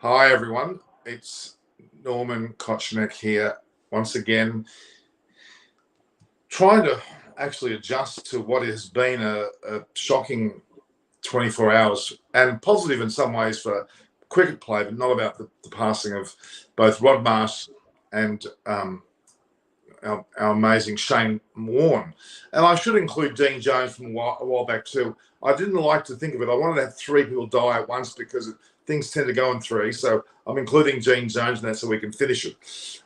Hi, everyone. It's Norman Kochnick here once again, trying to actually adjust to what has been a shocking 24 hours and positive in some ways for cricket play, but not about the passing of both Rod Marsh and our amazing Shane Warne. And I should include Dean Jones from a while back too. I didn't like to think of it. I wanted to have three people die at once because things tend to go in three. So I'm including Dean Jones in that so we can finish it.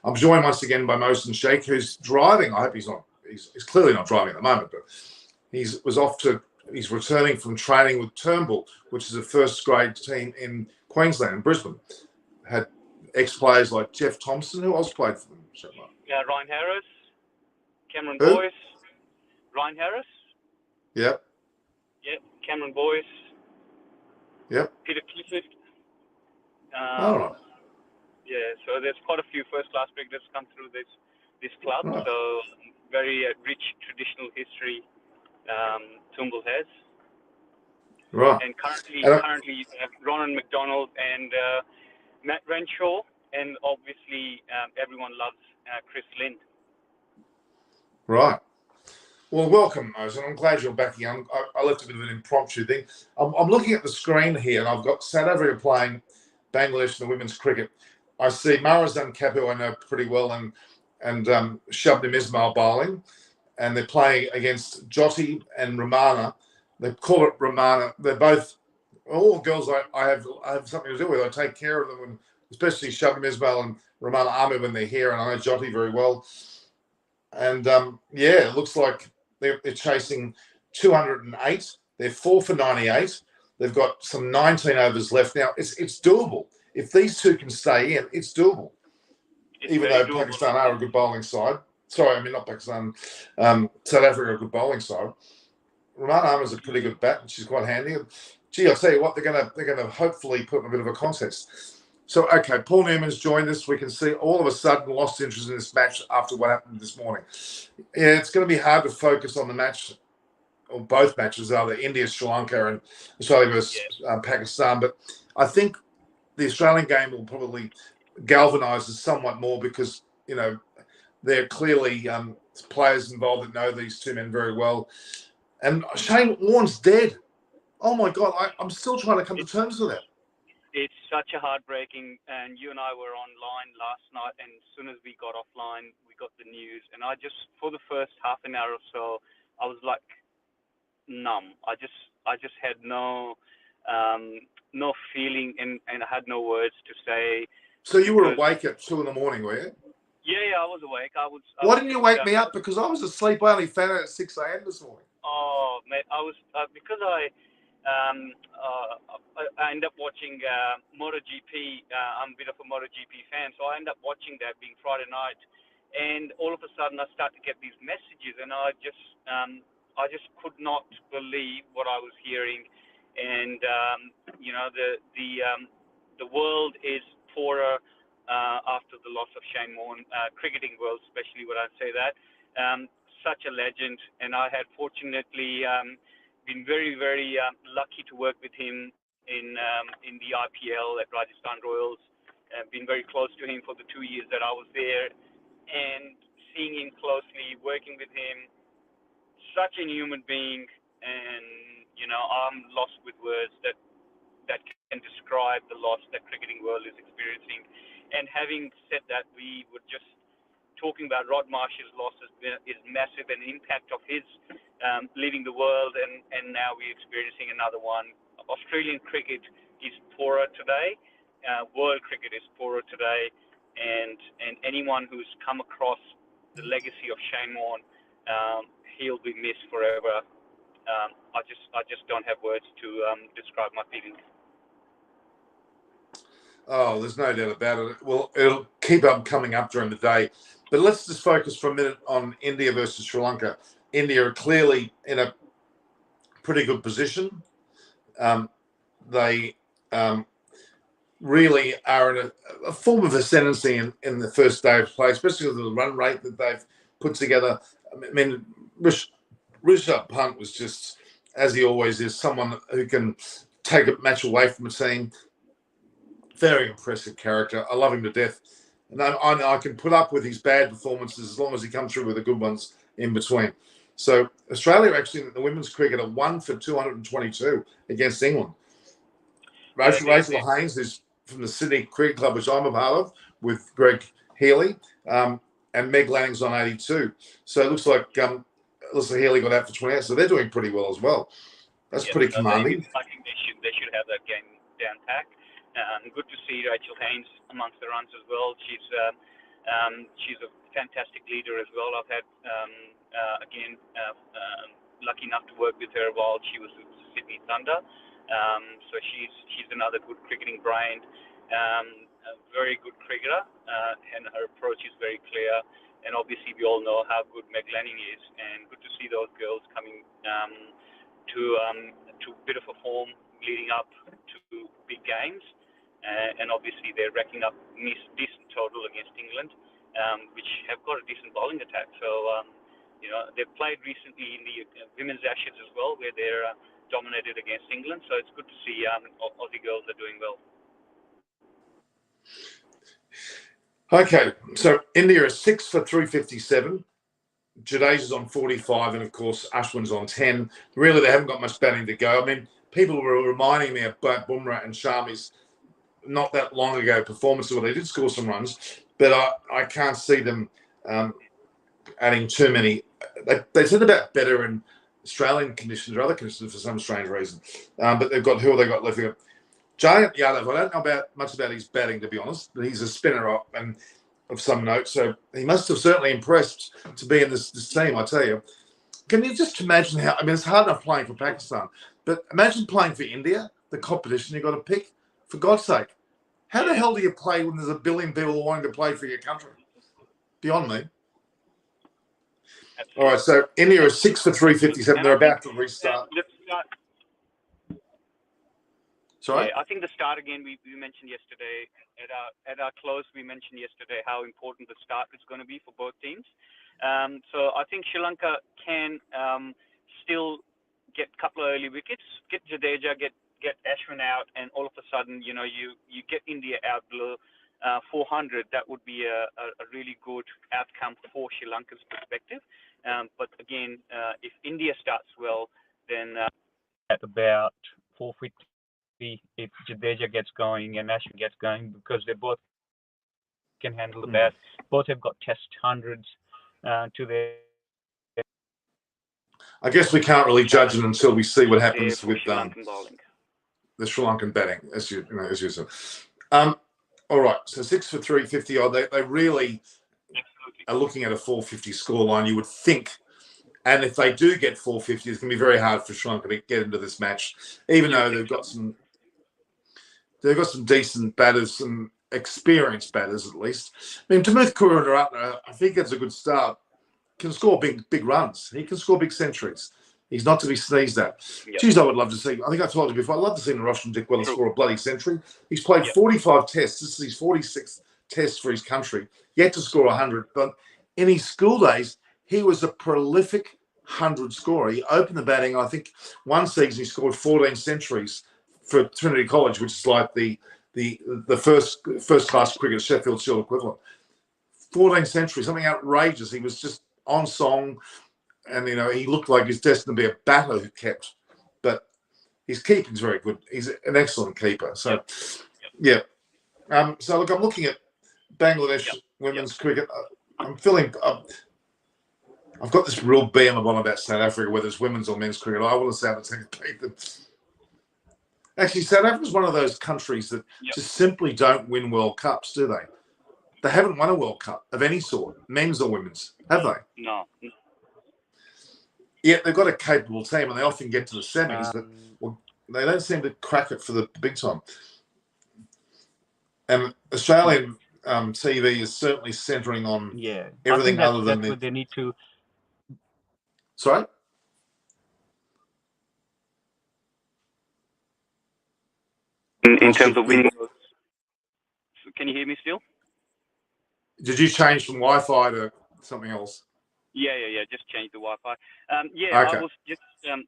I'm joined once again by Mohsen Sheikh, who's driving. I hope he's not. He's clearly not driving at the moment, but he's returning from training with Turnbull, which is a first grade team in Queensland, in Brisbane. Had ex-players like Jeff Thompson, who else played for them? Yeah, Ryan Harris, Cameron Boyce, Ryan Harris. Yep. Yep, Cameron Boyce. Yep. Peter Clifford. All right. Yeah, so there's quite a few first-class cricketers come through this club. Right. So very rich traditional history Toombul has. Right. And currently you have Ronan McDonald and Matt Renshaw, and obviously everyone loves Chris Lind. Right. Well, welcome, Mohsen. I'm glad you're back here. I left a bit of an impromptu thing. I'm looking at the screen here, and I've got South Africa playing Bangladesh in the women's cricket. I see Marazan Kapu, I know pretty well, and Shabnim Ismail bowling, and they're playing against Jyoti and Ramana. They call it Ramana. They're both all girls I have something to do with. I take care of them, and especially Shabnim Ismail and Ramana Ahmed when they're here, and I know Jyoti very well. And it looks like they're chasing 208. They're 4 for 98. They've got some 19 overs left. Now, it's doable. If these two can stay in, it's doable. Even though doable. Pakistan are a good bowling side. Sorry, I mean, not Pakistan. South Africa are a good bowling side. Ramana Ahmed's a pretty good bat, and she's quite handy. Gee, I'll tell you what, they're gonna hopefully put in a bit of a contest. So, okay, Paul Newman's joined us. We can see all of a sudden lost interest in this match after what happened this morning. Yeah, it's going to be hard to focus on the match, or both matches, are the India, Sri Lanka, and Australia versus Pakistan. But I think the Australian game will probably galvanise us somewhat more because, you know, there are clearly players involved that know these two men very well. And Shane Warne's dead. Oh, my God, I'm still trying to come to terms with that. It's such a heartbreaking, and you and I were online last night, and as soon as we got offline, we got the news, and I just, for the first half an hour or so, I was like numb. I just had no feeling, and I had no words to say. So you were awake at 2 a.m, were you? Yeah, I was awake. Why didn't you wake me up? Because I was asleep. I only found out at 6 a.m. this morning. Oh, mate, I was because I end up watching MotoGP. I'm a bit of a MotoGP fan, so I end up watching that being Friday night, and all of a sudden I start to get these messages, and I just could not believe what I was hearing, and you know, the world is poorer after the loss of Shane Warne, cricketing world especially when I say that. Such a legend, and I had fortunately been very, very lucky to work with him in the IPL at Rajasthan Royals. Been very close to him for the 2 years that I was there, and seeing him closely, working with him. Such a human being, and you know, I'm lost with words that can describe the loss that cricketing world is experiencing. And having said that, we were just talking about Rod Marsh's loss is massive, and the impact of his leaving the world, and now we're experiencing another one. Australian cricket is poorer today. World cricket is poorer today, and anyone who's come across the legacy of Shane Warne, he'll be missed forever. I just don't have words to describe my feelings. Oh, there's no doubt about it. Well, it'll keep coming up during the day. But let's just focus for a minute on India versus Sri Lanka. India are clearly in a pretty good position. They really are in a form of ascendancy in the first day of play, especially with the run rate that they've put together. I mean, Rishabh Pant was just, as he always is, someone who can take a match away from a team. Very impressive character. I love him to death. And I can put up with his bad performances as long as he comes through with the good ones in between. So Australia actually in the women's cricket are 1 for 222 against England. Rachel Haynes is from the Sydney Cricket Club, which I'm a part of, with Greg Healy, and Meg Lanning's on 82. So it looks like Alyssa Healy got out for 28. So they're doing pretty well as well. That's pretty commanding. I think they should have that game down pack. Good to see Rachel Haynes amongst the runs as well. She's a fantastic leader as well. I've had lucky enough to work with her while she was with Sydney Thunder. So she's another good cricketing brain, a very good cricketer, and her approach is very clear. And obviously, we all know how good Meg Lanning is, and good to see those girls coming to a bit of a form leading up to big games. And obviously, they're racking up decent total against England, which have got a decent bowling attack. So, they've played recently in the Women's Ashes as well, where they're dominated against England. So it's good to see Aussie girls are doing well. Okay, so India is 6 for 357. Jadeja's on 45, and of course Ashwin's on 10. Really, they haven't got much batting to go. I mean, people were reminding me about Bumrah and Shami's not that long ago performances where they did score some runs, but I can't see them adding too many. They said about better in Australian conditions or other conditions for some strange reason. But they've got who have they got left? They've got Jayant Yadav. I don't know much about his batting, to be honest, but he's a spinner and of some note. So he must have certainly impressed to be in this team, I tell you. Can you just imagine how, I mean, it's hard enough playing for Pakistan, but imagine playing for India, the competition you've got to pick. For God's sake, how the hell do you play when there's a billion people wanting to play for your country? Beyond me. All right, so India is 6 for 357. They're about to restart. Sorry? Yeah, I think the start again, we mentioned yesterday, at our close, we mentioned yesterday how important the start is going to be for both teams. So I think Sri Lanka can still get a couple of early wickets, get Jadeja, get Ashwin out, and all of a sudden, you get India out below 400. That would be a really good outcome for Sri Lanka's perspective. But again, if India starts well, then at about 450, if Jadeja gets going and Ashwin gets going, because they both can handle the bat. Both have got test hundreds to their. I guess we can't really judge it until we see what happens with Sri Lankan bowling. The Sri Lankan batting, as you said. All right, so 6 for 350. They really are looking at a 450 scoreline. You would think, and if they do get 450, it's going to be very hard for Sri Lanka to get into this match, even though they've got some decent batters, some experienced batters at least. I mean, Dimuth Karunaratne, I think it's a good start. Can score big runs. He can score big centuries. He's not to be sneezed at. Yep. Geez, I would love to see. I think I told you before. I'd love to see Roshan Dickwella score a bloody century. He's played 45 tests. This is his 46th test for his country. Yet to score 100. But in his school days, he was a prolific 100 scorer. He opened the batting. I think one season he scored 14 centuries for Trinity College, which is like the first class cricket Sheffield Shield equivalent. 14 centuries, something outrageous. He was just on song. And, he looked like he's destined to be a batter who kept. But his keeping's very good. He's an excellent keeper. So, yeah. So, look, I'm looking at Bangladesh women's cricket. I'm feeling I've got this real beam about South Africa, whether it's women's or men's cricket. I want to South Africa beat them. Actually, South Africa's one of those countries that just simply don't win World Cups, do they? They haven't won a World Cup of any sort, men's or women's, have they? No. Yeah, they've got a capable team, and they often get to the semis, but they don't seem to crack it for the big time. And Australian TV is certainly centering on everything other than that's what they need to. Sorry? In terms of winning, can you hear me still? Did you change from Wi-Fi to something else? Yeah. Just change the Wi-Fi. I Okay. was just.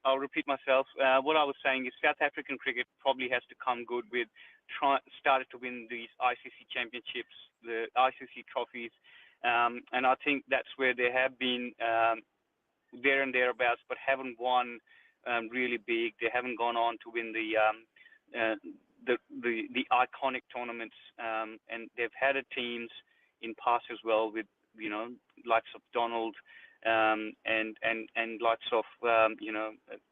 I'll repeat myself. What I was saying is South African cricket probably has to come good with started to win these ICC championships, the ICC trophies, and I think that's where they have been there and thereabouts, but haven't won really big. They haven't gone on to win uh, the iconic tournaments, and they've had teams in past as well with likes of Donald and likes of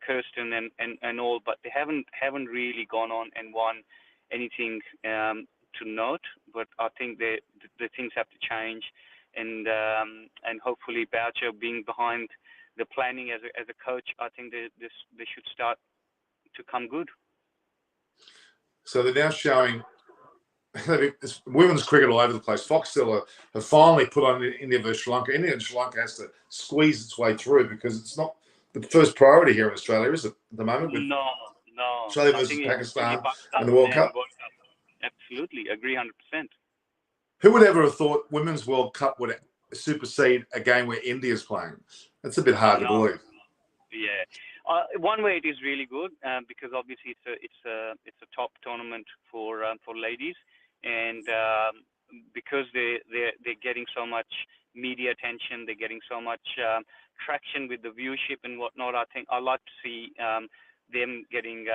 Kirsten and all, but they haven't really gone on and won anything to note. But I think the things have to change, and hopefully Boucher being behind the planning as a coach, I think they should start to come good. So they're now showing it's women's cricket all over the place. Foxtel have finally put on India versus Sri Lanka. India and Sri Lanka has to squeeze its way through because it's not the first priority here in Australia, is it, at the moment? With No. Australia I versus think Pakistan Pakistan and the World Cup. World Cup. Absolutely, agree 100%. Who would ever have thought Women's World Cup would supersede a game where India's playing? That's a bit hard to believe. Yeah. One way it is really good because obviously it's a top tournament for ladies, and because they're getting so much media attention, they're getting so much traction with the viewership and whatnot. I think I like to see them getting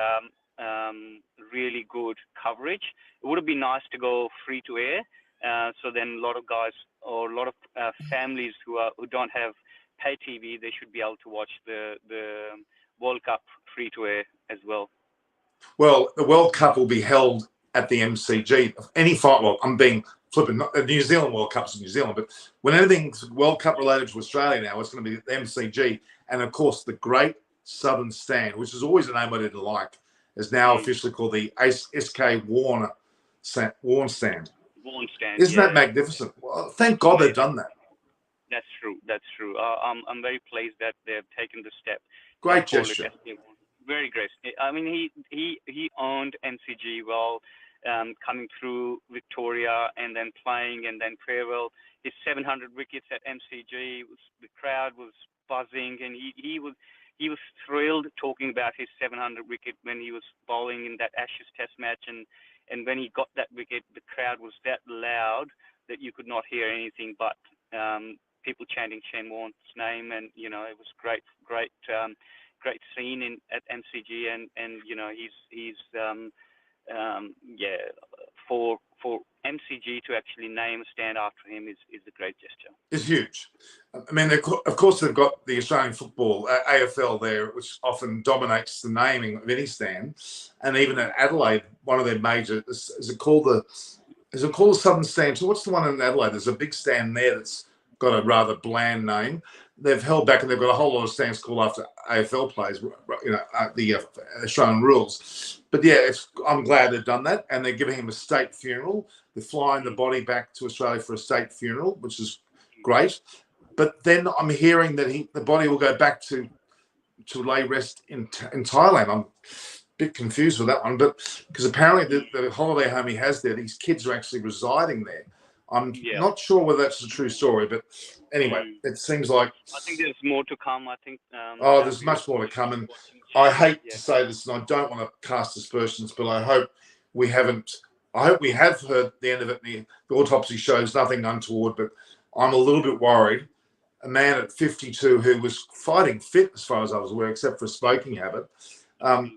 really good coverage. It would have been nice to go free to air, so then a lot of guys or a lot of families who don't have pay TV, they should be able to watch the World Cup free to air as well. Well, the World Cup will be held at the MCG. Any fight, well, I'm being flippant. Not, the New Zealand World Cup's in New Zealand, but when anything's World Cup related to Australia now, it's going to be the MCG. And of course, the Great Southern Stand, which is always a name I didn't like, is now officially called the SK Warren Stand. Warren Stand. Isn't that magnificent? Well, thank God they've done that. That's true. I'm very pleased that they've taken the step. Great gesture. Very great. I mean, he owned MCG well, coming through Victoria and then playing and then farewell. His 700 wickets at MCG, the crowd was buzzing, and he was thrilled talking about his 700 wicket when he was bowling in that Ashes Test match, and when he got that wicket, the crowd was that loud that you could not hear anything but people chanting Shane Warne's name, and it was great scene at MCG, and he's for MCG to actually name a stand after him is a great gesture. It's huge. I mean, of course, they've got the Australian football AFL there, which often dominates the naming of any stand, and even at Adelaide, one of their major is it called the Southern Stand? So what's the one in Adelaide? There's a big stand there that's got a rather bland name. They've held back, and they've got a whole lot of stands called after AFL players, the Australian rules. But yeah, I'm glad they've done that, and they're giving him a state funeral. They're flying the body back to Australia for a state funeral, which is great. But then I'm hearing that the body will go back to lay rest in Thailand. I'm a bit confused with that one, but because apparently the holiday home he has there, these kids are actually residing there. I'm not sure whether that's a true story, but anyway, it seems like I think there's more to come. I think there's much more to come, and I hate to say this, and I don't want to cast aspersions, but I hope we have heard the end of it. The autopsy shows nothing untoward, but I'm a little bit worried. A man at 52 who was fighting fit, as far as I was aware, except for a smoking habit,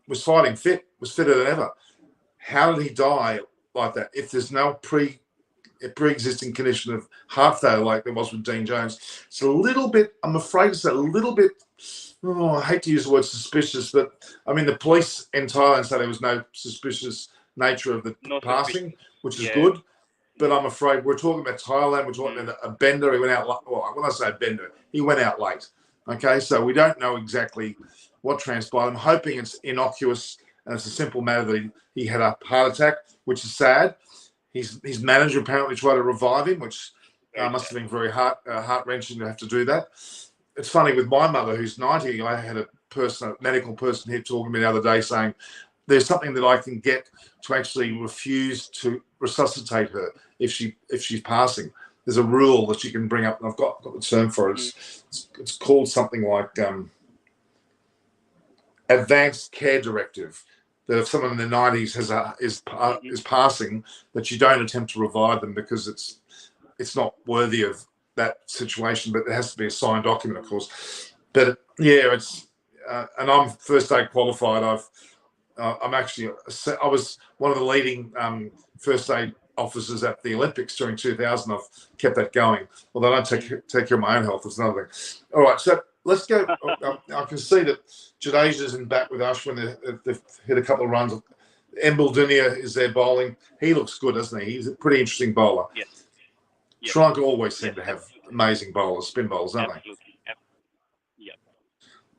was fighting fit, was fitter than ever. How did he die like that? If there's no pre-existing condition of heart failure like there was with Dean Jones, it's a little bit, I'm afraid it's a little bit, I hate to use the word suspicious, but I mean, the police in Thailand say there was no suspicious nature of the passing, which is good. But I'm afraid we're talking about Thailand. We're talking about a bender. He went out. Well, when I say bender, he went out late. Okay, so we don't know exactly what transpired. I'm hoping it's innocuous and it's a simple matter that he had a heart attack, which is sad. His manager apparently tried to revive him, which must have been very heart-wrenching to have to do that. It's funny with my mother, who's 90. I had a medical person here talking to me the other day saying, there's something that I can get to actually refuse to resuscitate her if she's passing. there's a rule that you can bring up, and I've got the term for it. It's called something like advanced care directive. That if someone in the 90s is passing, that you don't attempt to revive them because it's not worthy of that situation. But there has to be a signed document, of course. But yeah, it's and I'm first aid qualified. I was one of the leading first aid officers at the Olympics during 2000. I've kept that going. Although I don't take care of my own health, it's another thing. All right, so let's go. I can see that Jadeja's in back with us when they've hit a couple of runs. Emil Dunia is there bowling. He looks good, doesn't he? He's a pretty interesting bowler. Yes. Sri Lanka always seem to have amazing bowlers, spin bowlers, don't they? Yeah.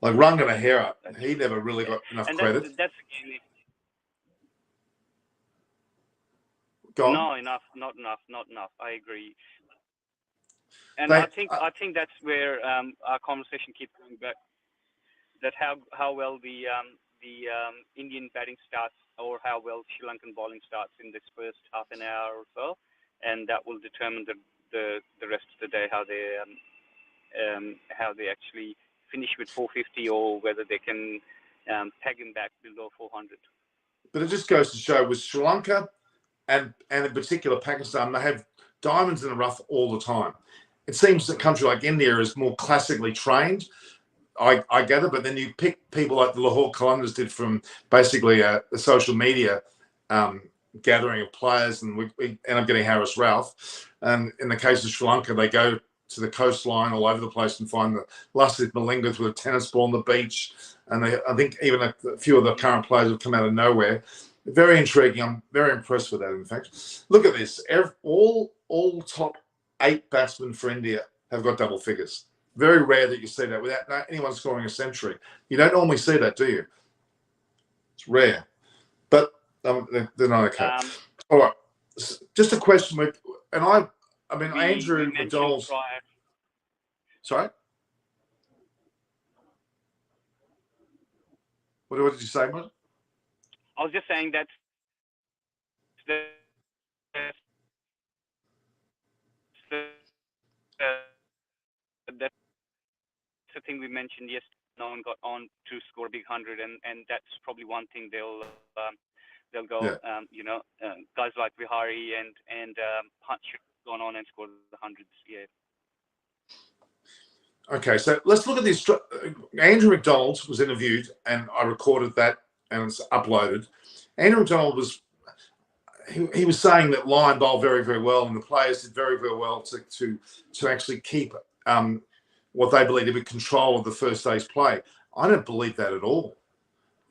Like Ranganahera, he never really got enough credit. That's Go on. not enough. I agree. And I think that's where our conversation keeps going back. That how well the Indian batting starts, or how well Sri Lankan bowling starts in this first half an hour or so, and that will determine the rest of the day, how they actually finish with 450, or whether they can peg him back below 400. But it just goes to show with Sri Lanka and in particular Pakistan, they have diamonds in the rough all the time. It seems a country like India is more classically trained, I gather, but then you pick people like the Lahore Qalandars did from basically a social media gathering of players, and we end up getting Harris Ralph. And in the case of Sri Lanka, they go to the coastline all over the place and find the Lasith Malingas with a tennis ball on the beach. And I think even a few of the current players have come out of nowhere. Very intriguing. I'm very impressed with that, in fact. Look at this. All top 8 batsmen for India have got double figures. Very rare that you see that without anyone scoring a century. You don't normally see that, do you? It's rare. But they're not okay. All right. Just a question. Andrew McDonald's... Sorry? What did you say, mate? I was just saying that's the thing we mentioned yesterday. No one got on to score a big 100, and that's probably one thing they'll go. Yeah. Guys like Vihari and Punch gone on and scored the hundreds. Yeah. Okay, so let's look at this. Andrew McDonald was interviewed, and I recorded that, and it's uploaded. Andrew McDonald was saying that Lyon bowled very, very well, and the players did very, very well to actually keep what they believe to be control of the first day's play. I don't believe that at all.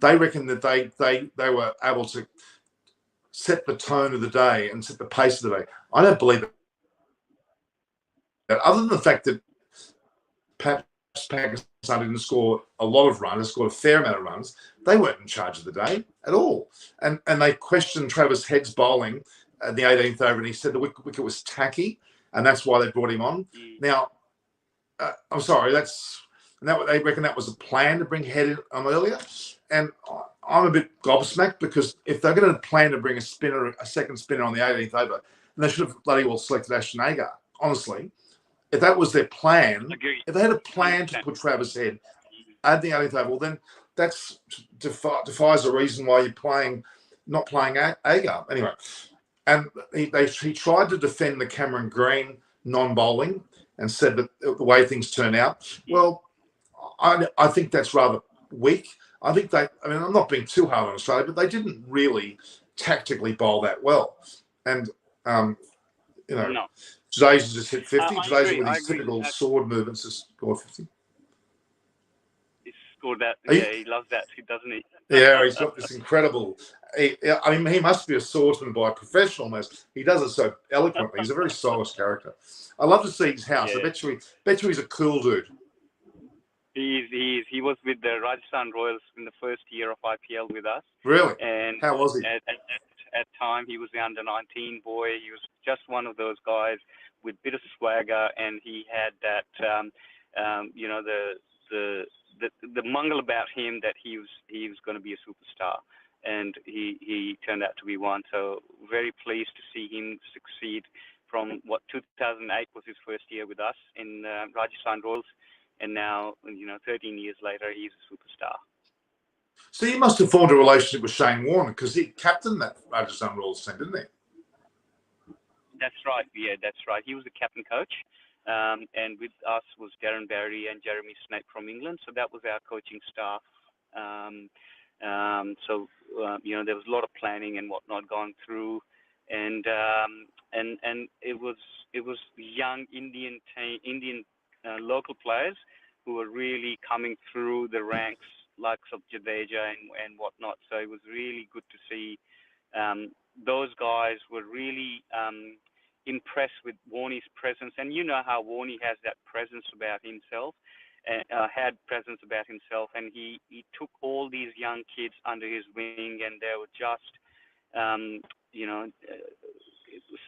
They reckon that they were able to set the tone of the day and set the pace of the day. I don't believe that. Other than the fact that perhaps Pakistan didn't score a lot of runs, scored a fair amount of runs, they weren't in charge of the day at all. And they questioned Travis Head's bowling at the 18th over, and he said the wicket was tacky, and that's why they brought him on. Now, I'm sorry, they reckon that was a plan to bring Head on earlier, and I'm a bit gobsmacked, because if they're going to plan to bring a second spinner on the 18th over, then they should have bloody well selected Ashton Agar, honestly. If that was their plan, if they had a plan to put Travis Head at the 18th over, well, then that defies a reason why you're not playing Agar. Anyway, and he tried to defend the Cameron Green non-bowling and said that the way things turn out. Well, I think that's rather weak. I think I'm not being too hard on Australia, but they didn't really tactically bowl that well. And, No. Jadeja just hit 50. Jadeja with his typical sword movements has scored 50. He scored that. He loves that, doesn't he? Yeah, he's got this incredible... he must be a swordsman by professional, as he does it so eloquently. He's a very stylish character. I love to see his house. Yeah. I bet you he's a cool dude. He was with the Rajasthan Royals in the first year of IPL with us. Really? And how was he? At time, he was the under-19 boy. He was just one of those guys with a bit of swagger, and he had that, the mungle about him that he was going to be a superstar, and he turned out to be one. So very pleased to see him succeed from 2008 was his first year with us in Rajasthan Royals, and now 13 years later he's a superstar. So you must have formed a relationship with Shane Warne because he captained that Rajasthan Royals team, didn't he? That's right. Yeah, that's right. He was the captain coach, and with us was Darren Barry and Jeremy Snape from England. So that was our coaching staff. There was a lot of planning and whatnot gone through, and it was young Indian local players who were really coming through the ranks, likes of Jadeja and whatnot. So it was really good to see. Those guys were really impressed with Warnie's presence, and you know how Warnie has that presence about himself, and he took all these young kids under his wing, and they were just, it was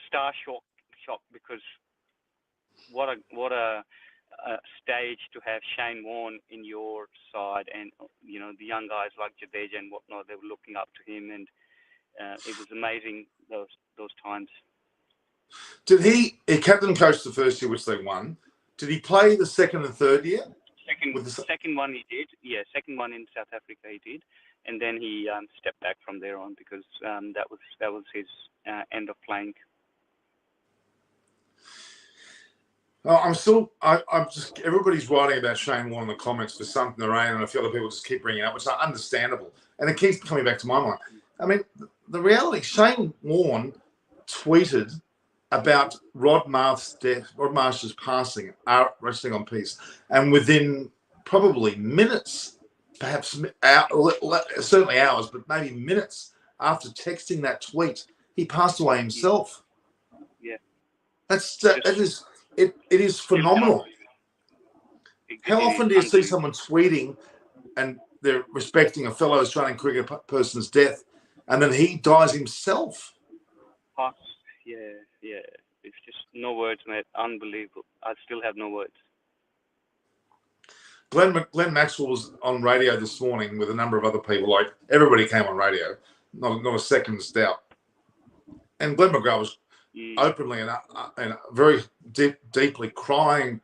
star shock because what a stage to have Shane Warne in your side, and the young guys like Jadeja and whatnot, they were looking up to him, and it was amazing those times. Did he captain coached the first year, which they won? Did he play the second and third year? Second one he did. Yeah, second one in South Africa he did, and then he stepped back from there on because that was his end of playing. I'm just, everybody's writing about Shane Warne in the comments for something they're in, and a few other people just keep bringing it up, which is understandable. And it keeps coming back to my mind. I mean, the reality, Shane Warne tweeted about Rod Marsh's passing, resting on peace, and within probably minutes, perhaps certainly hours, but maybe minutes after texting that tweet, he passed away himself. Yeah, it is phenomenal. How often do you see someone tweeting and they're respecting a fellow Australian cricket person's death, and then he dies himself? Yeah. It's just no words, mate. Unbelievable. I still have no words. Glenn Maxwell was on radio this morning with a number of other people. Like, everybody came on radio, not a second's doubt. And Glenn McGrath was openly and very deeply crying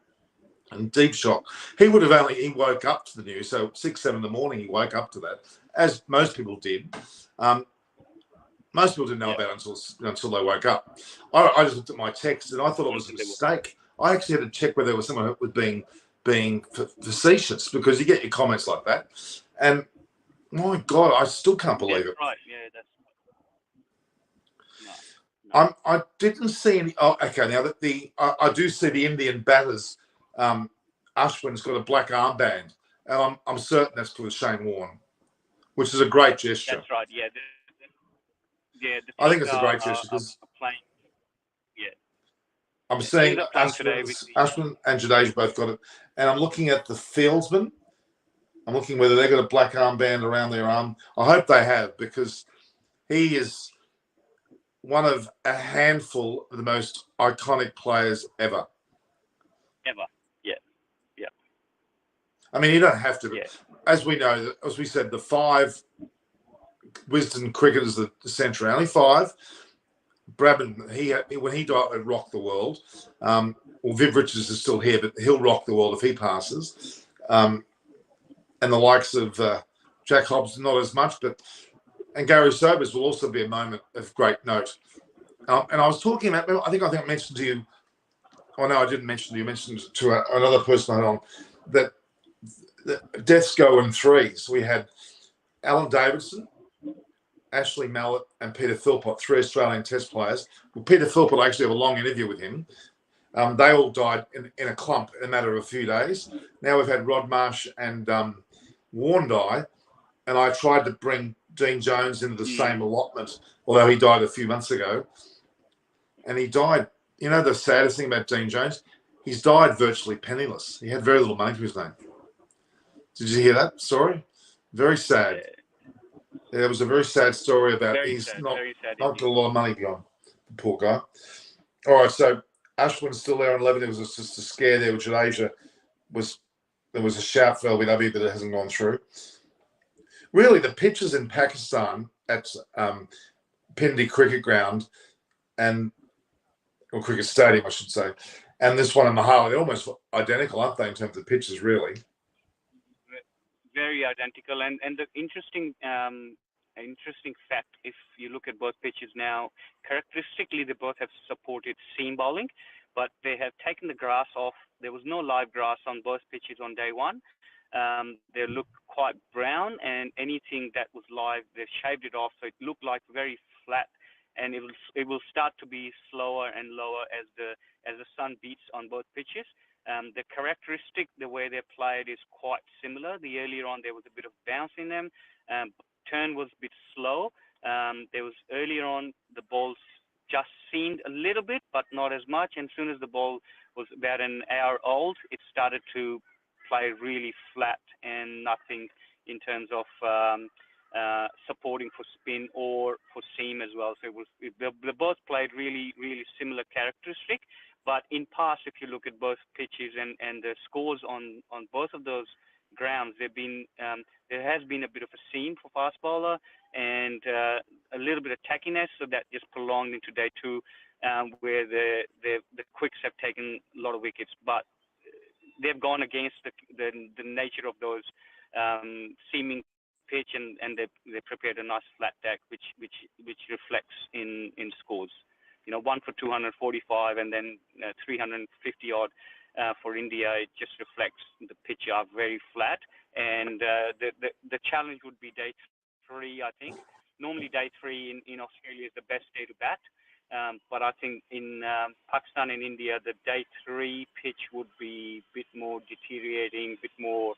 and deep shock. He woke up to the news. So 6-7 in the morning, he woke up to that, as most people did. Most people didn't know about it until they woke up. I just looked at my text and I thought it was a mistake. I actually had to check whether there was someone who was being facetious, because you get your comments like that. And my God, I still can't believe it. Right, yeah, that's no. I didn't see any. Oh, okay. Now that I do see the Indian batters. Ashwin's got a black armband, and I'm certain that's for Shane Warne, which is a great gesture. That's right. Yeah. I think it's a great gesture because I'm seeing Ashwin and Jadeja both got it, and I'm looking at the fieldsmen. I'm looking whether they've got a black armband around their arm. I hope they have, because he is one of a handful of the most iconic players ever. Yeah. I mean, you don't have to. Yeah. As we know, as we said, the 5 Wisden cricketers of the century, only 5. Brabham, when he died, it rocked the world. Well, Viv Richards is still here, but he'll rock the world if he passes. And the likes of Jack Hobbs, not as much, and Gary Sobers will also be a moment of great note. And I was talking about, I think I mentioned to you, oh no, I didn't mention to you, I mentioned to another person I had on, that the deaths go in 3s. We had Alan Davidson, Ashley Mallett, and Peter Philpott, 3 Australian Test players. Well, Peter Philpott, I actually have a long interview with him. They all died in a clump in a matter of a few days. Now we've had Rod Marsh and Warne die, and I tried to bring Dean Jones into the same allotment, although he died a few months ago. And he died. You know the saddest thing about Dean Jones? He's died virtually penniless. He had very little money to his name. Did you hear that story? Very sad. Yeah, there was a very sad story about he's not got a lot of money behind. The poor guy. All right, so Ashwin's still there on 11. There was just a scare there with Jadeja. There was a shout for LBW, but it hasn't gone through. Really, the pitches in Pakistan at Pindi Cricket Ground and or cricket stadium, I should say, and this one in Mahalo, they're almost identical, aren't they, in terms of pitches, really? Very identical, and the interesting fact, if you look at both pitches now, characteristically they both have supported seam bowling, but they have taken the grass off. There was no live grass on both pitches on day one. They look quite brown, and anything that was live, they shaved it off, so it looked like very flat, and it will start to be slower and lower as the sun beats on both pitches. The characteristic, the way they played, is quite similar. The earlier on there was a bit of bounce in them. Turn was a bit slow. There was earlier on the balls just seemed a little bit, but not as much. And as soon as the ball was about an hour old, it started to play really flat and nothing in terms of supporting for spin or for seam as well. So they both played really, really similar characteristic. But in past, if you look at both pitches and the scores on both of those grounds, there has been a bit of a seam for fast bowler and a little bit of tackiness, so that just prolonged into day two, where the quicks have taken a lot of wickets. But they've gone against the nature of those seaming pitch, and they prepared a nice flat deck, which reflects in scores. 1 for 245 and then 350 odd for India. It just reflects the pitch are very flat, and the challenge would be day three, I think. Normally day three in Australia is the best day to bat, but I think in Pakistan and India, the day three pitch would be a bit more deteriorating, a bit more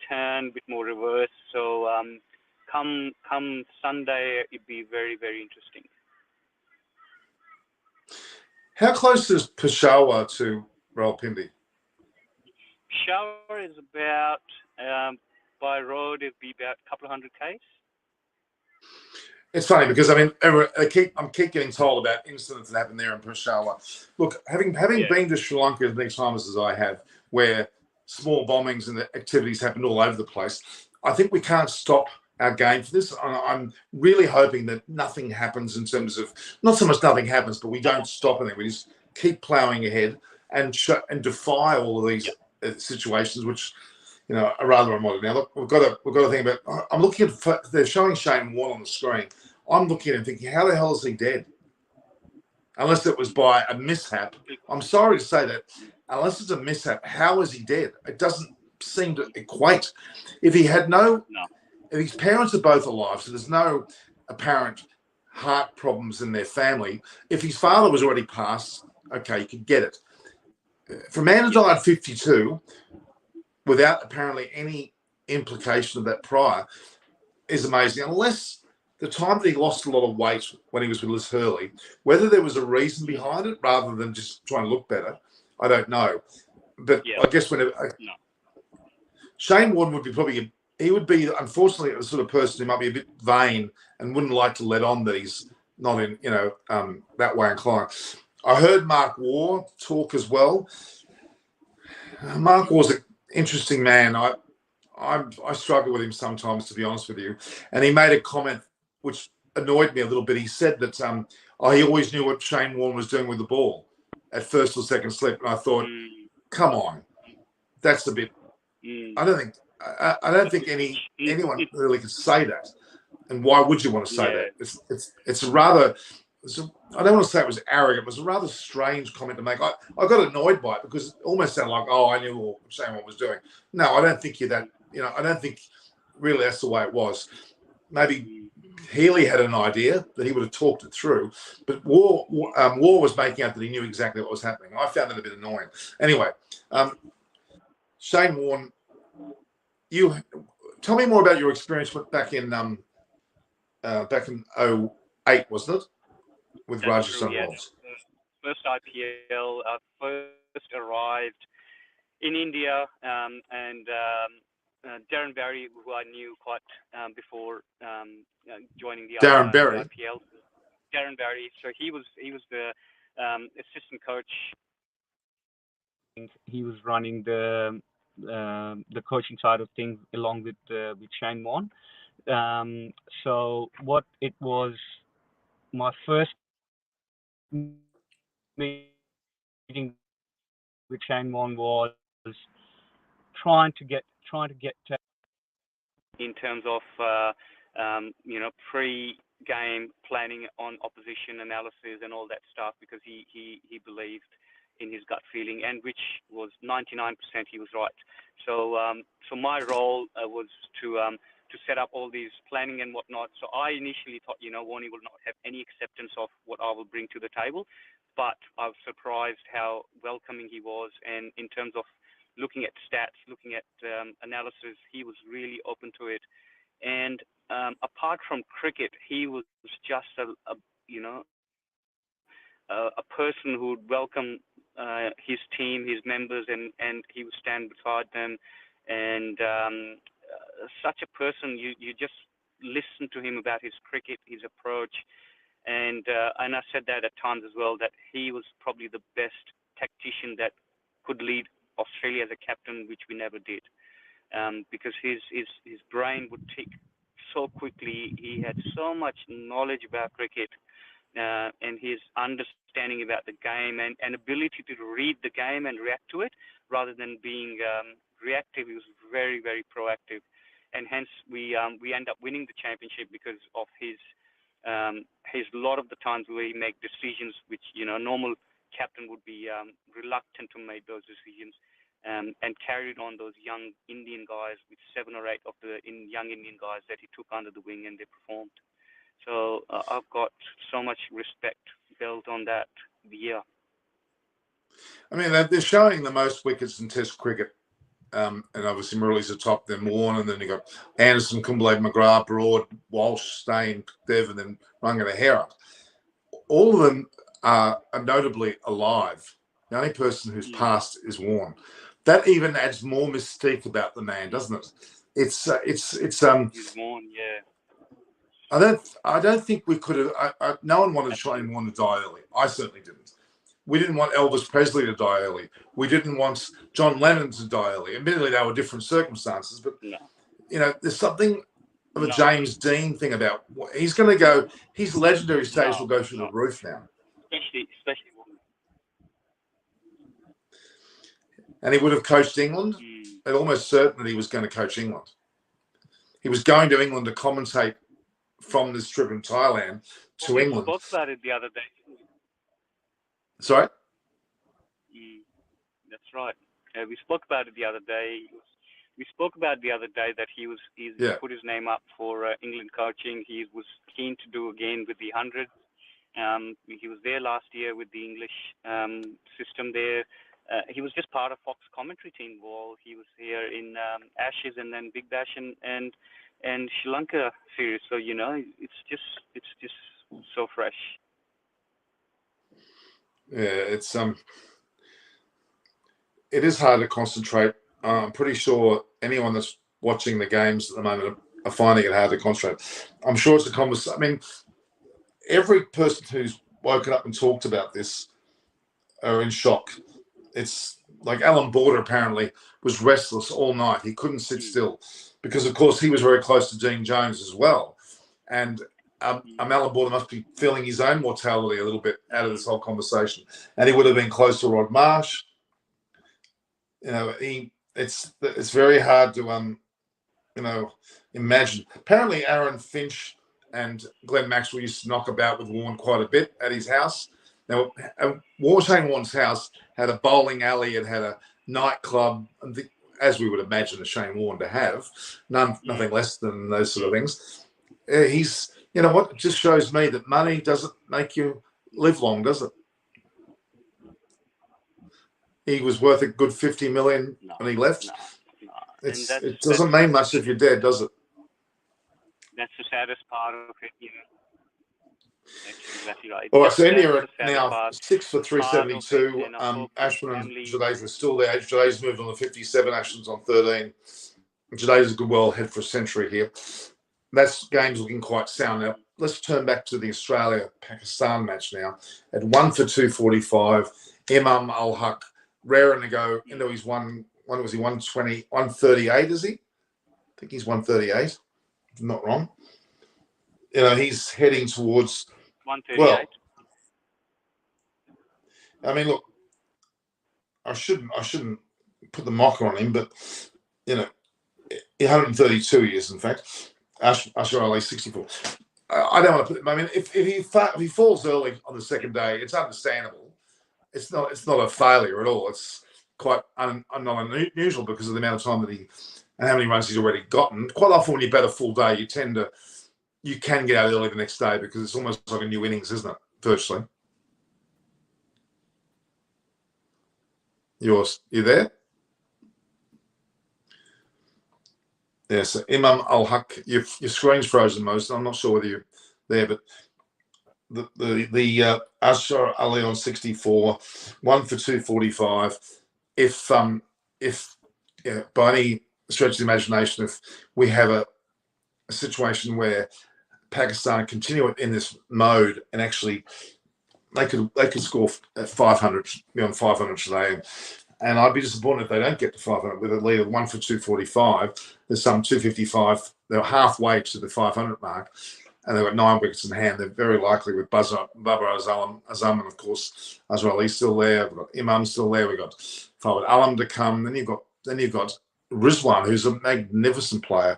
turn, a bit more reverse. So come Sunday, it'd be very, very interesting. How close is Peshawar to Rawalpindi? Peshawar is about, by road, it'd be about a couple of 100 k's. It's funny because I keep getting told about incidents that happen there in Peshawar. Look, having been to Sri Lanka as many times as I have, where small bombings and activities happen all over the place, I think we can't stop our game for this. I'm really hoping that nothing happens in terms of, not so much nothing happens, but we don't stop anything. We just keep ploughing ahead and defy all of these situations, which are rather unwanted. Now, look, we've got to think about. I'm looking at, they're showing Shane Warne on the screen. I'm looking at him thinking, how the hell is he dead? Unless it was by a mishap. I'm sorry to say that. Unless it's a mishap, how is he dead? It doesn't seem to equate. If he had if his parents are both alive, so there's no apparent heart problems in their family. If his father was already passed, okay, you could get it. For a man who died at 52, without apparently any implication of that prior, is amazing. Unless the time that he lost a lot of weight when he was with Liz Hurley, whether there was a reason behind it rather than just trying to look better, I don't know. But I guess Shane Warne would be he would be, unfortunately, the sort of person who might be a bit vain and wouldn't like to let on that he's not in, that way inclined. I heard Mark Waugh talk as well. Mark Waugh's an interesting man. I struggle with him sometimes, to be honest with you. And he made a comment which annoyed me a little bit. He said that he always knew what Shane Warne was doing with the ball at first or second slip. And I thought, come on, that's a bit. I don't think anyone really could say that. And why would you want to say that? It's a rather. I don't want to say it was arrogant. It was a rather strange comment to make. I got annoyed by it because it almost sounded like, I knew what Shane Warne was doing. No, I don't think you're that. I don't think really that's the way it was. Maybe Healy had an idea that he would have talked it through, but Waugh was making out that he knew exactly what was happening. I found that a bit annoying. Anyway, Shane Warne, you tell me more about your experience back in 2008, wasn't it, with Rajasthan Royals? First IPL, first arrived in India, and Darren Barry, who I knew quite before joining the Darren Barry. IPL. Darren Barry. So he was the assistant coach. He was running the coaching side of things along with Shane Warne. So what it was, my first meeting with Shane Warne was trying to get in terms of pre-game planning on opposition analysis and all that stuff, because he believed in his gut feeling, and which was 99% he was right. So my role was to set up all these planning and whatnot. So I initially thought, Warney will not have any acceptance of what I will bring to the table, but I was surprised how welcoming he was, and in terms of looking at stats, looking at analysis, he was really open to it. And apart from cricket, he was just a person who would welcome his team, his members, and he would stand beside them. And such a person, you just listen to him about his cricket, his approach, and I said that at times as well, that he was probably the best tactician that could lead Australia as a captain, which we never did, because his brain would tick so quickly. He had so much knowledge about cricket, and his understanding about the game and ability to read the game and react to it rather than being reactive. He was very, very proactive, and hence we end up winning the championship because of his lot of the times where he make decisions which a normal captain would be reluctant to make those decisions, and carried on those young Indian guys with 7 or 8 of the young Indian guys that he took under the wing, and they performed. So I've got so much respect built on that year. I mean, they're showing the most wickets in Test cricket, and obviously Murali's the top, then Warne, and then you got Anderson, Kumble, McGrath, Broad, Walsh, Steyn, Dev, and then Rangana Hera. All of them are notably alive. The only person who's passed is Warne. That even adds more mystique about the man, doesn't it? It's Warne, yeah. I don't think we could have. No one wanted Shane Warne to die early. I certainly didn't. We didn't want Elvis Presley to die early. We didn't want John Lennon to die early. Admittedly, they were different circumstances, but there's something of a James Dean thing about he's going to go. His legendary status will go through the roof now. Especially Warne. And he would have coached England. It's almost certain that he was going to coach England. He was going to England to commentate from this trip in Thailand to England. We spoke about it the other day. Sorry? That's right. We spoke about it the other day. We spoke about it the other day that he put his name up for England coaching. He was keen to do again with the 100. He was there last year with the English system there. He was just part of Fox commentary team while he was here in Ashes and then Big Bash and Sri Lanka series. So it's just so fresh. Yeah, it is hard to concentrate. I'm pretty sure anyone that's watching the games at the moment are finding it hard to concentrate. I'm sure it's a conversation. I mean, every person who's woken up and talked about this are in shock. It's like Alan Border apparently was restless all night. He couldn't sit still because, of course, he was very close to Dean Jones as well. And Alan Border must be feeling his own mortality a little bit out of this whole conversation. And he would have been close to Rod Marsh. It's very hard to imagine. Apparently, Aaron Finch and Glenn Maxwell used to knock about with Warne quite a bit at his house. Now, Shane Warne's house had a bowling alley. It had a nightclub, as we would imagine a Shane Warne to have. Nothing less than those sort of things. He's, it just shows me that money doesn't make you live long, does it? He was worth a good 50 million when he left. It doesn't mean much if you're dead, does it? That's the saddest part of it, That's exactly right. All right, so India are now 6 for 372. Ashwin and Jadeja are still there. Jadeja's moved on to 57. Ashwin's on 13. Jadeja's a good well ahead for a century here. That game's looking quite sound now. Let's turn back to the Australia-Pakistan match now. At 1 for 245, Imam Ul-Haq raring to go into his 120, 138, is he? I think he's 138, if I'm not wrong. He's heading towards 138. Well, I mean, look, I shouldn't put the mocker on him, but 132 years, in fact. Asher Ali 64. I don't want to put him. I mean, if he falls early on the second day, it's understandable. It's not a failure at all. It's quite not unusual because of the amount of time that and how many runs he's already gotten. Quite often when you bat a full day, you can get out early the next day because it's almost like a new innings, isn't it? Virtually. You there? Yes, Imam Al Haq. Your screen's frozen, most. I'm not sure whether you're there, but the Ashar Ali on 64, 1 for 245. If by any stretch of the imagination, if we have a situation where Pakistan continue in this mode and actually they could score at 500 beyond 500 today, and I'd be disappointed if they don't get to 500 with a lead of 1 for 245. There's some 255. They're halfway to the 500 mark, and they've got 9 wickets in hand. They're very likely with Babar Azam, and of course Azhar Ali's still there. We've got Imam still there. We've got Fawad Alam to come. Then you've got Rizwan, who's a magnificent player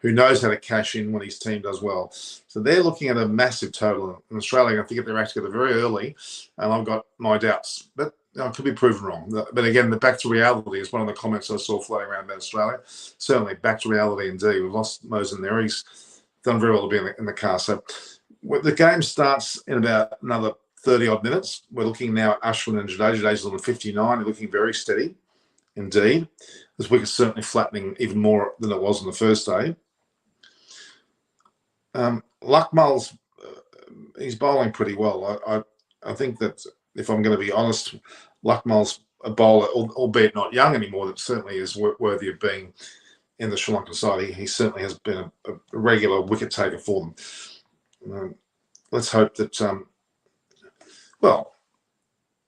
who knows how to cash in when his team does well. So they're looking at a massive total. In Australia, I have to get their act together very early, and I've got my doubts. But it could be proven wrong. But again, the back to reality is one of the comments I saw floating around about Australia. Certainly back to reality indeed. We've lost Mosen there. He's done very well to be in the car. So the game starts in about another 30-odd minutes. We're looking now at Ashwin and Jadeja. Jadeja's on 59. They're looking very steady indeed. This wicket's certainly flattening even more than it was on the first day. Luckmal's he's bowling pretty well. I think that if I'm going to be honest, Luckmal's a bowler, albeit not young anymore, that certainly is worthy of being in the Sri Lankan side. He certainly has been a regular wicket taker for them. Let's hope that,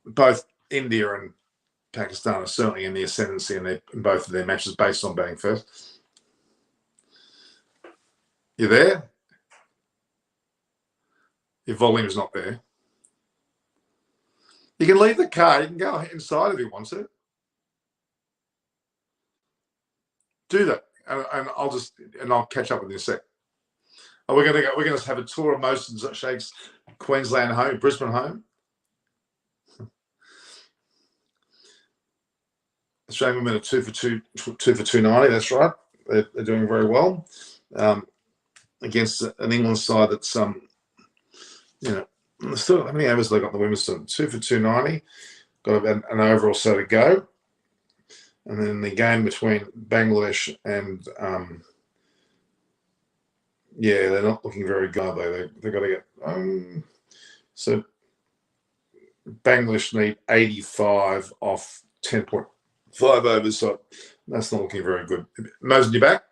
both India and Pakistan are certainly in the ascendancy in both of their matches based on batting first. You there? Your volume's not there. You can leave the car. You can go inside if you want to. Do that, and I'll catch up with you in a sec. We're going to have a tour of Mohsen Sheikh's Queensland home, Brisbane home. Australian women are 2 for 290. That's right. They're doing very well against an England side that's still, how many overs they got in the women's team? 2 for 290. Got about an over or so to go. And then the game between Bangladesh and they're not looking very good, are they? They've got to get so Bangladesh need 85 off 10.5 overs, so that's not looking very good. Mosen, you back?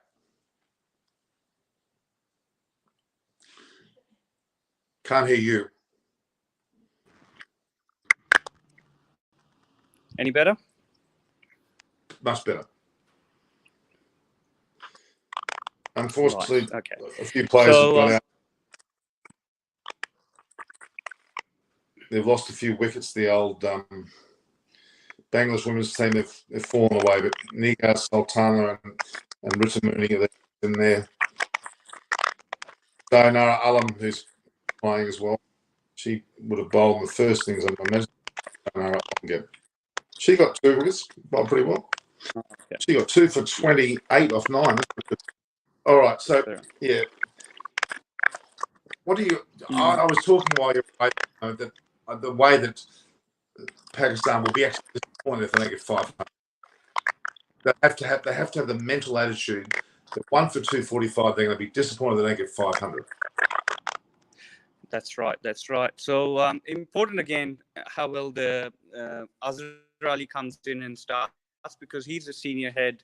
Can't hear you. Any better? Much better. Unfortunately, right. Okay. A few players have got out. They've lost a few wickets. The old Bangladesh women's team, they've fallen away, but Nigar Sultana and Rita Mooney are in there. Nara Alam, who's playing as well, she would have bowled in the first innings, I imagine. She got 2 wickets, bowled pretty well. Okay. She got 2 for 28 off 9. All right, so yeah. What do you? I was talking while you were away, that the way that Pakistan will be actually disappointed if they don't get 500. They have to have the mental attitude that 1 for 245, they're going to be disappointed if they don't get 500. That's right. So important again how well the Azhar Ali comes in and starts, because he's a senior head,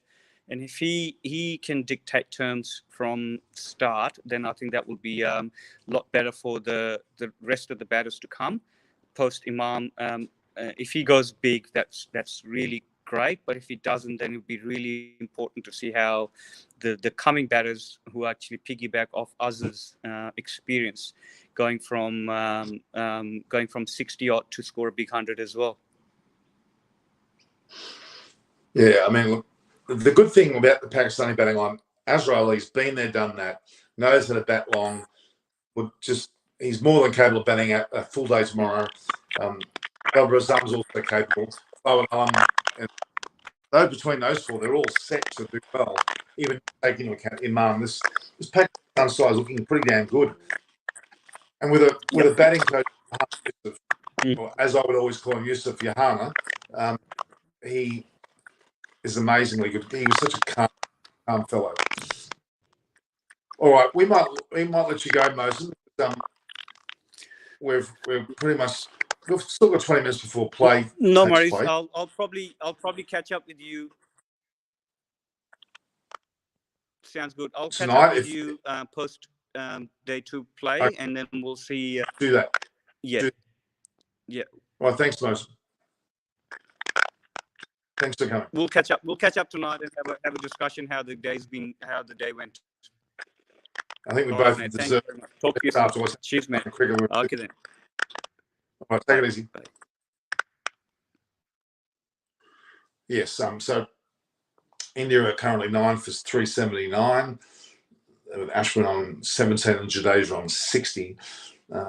and if he can dictate terms from start, then I think that will be a lot better for the rest of the batters to come post Imam. If he goes big, that's really great, but if he doesn't, then it would be really important to see how the coming batters who actually piggyback off Azhar's experience, going from 60 odd to score a big 100 as well. Yeah, I mean, look, the good thing about the Pakistani batting line, Azraeli's been there, done that, knows how to bat long. He's more than capable of batting out a full day tomorrow. Barbara Azam's also capable. And though between those four, they're all set to do well, even taking into account Imam. This Pakistan side is looking pretty damn good. And with a batting coach, or as I would always call him, Yusuf Yahana, he is amazingly good. He was such a calm fellow. All right, we might let you go, Mosen. We're pretty much we've still got 20 minutes before play. No worries. I'll probably catch up with you. Sounds good. I'll catch up with you post day 2 play, okay. And then we'll see. Do that. Yeah. Yeah. Well, thanks, Mosen. Thanks for coming. We'll catch up tonight and have a discussion how the day went. I think we both deserve it. Talk to you afterwards. Cheers, man. Okay then. All right, take it easy. Bye. Yes. So India are currently 9 for 379, with Ashwin on 17 and Jadeja on 60.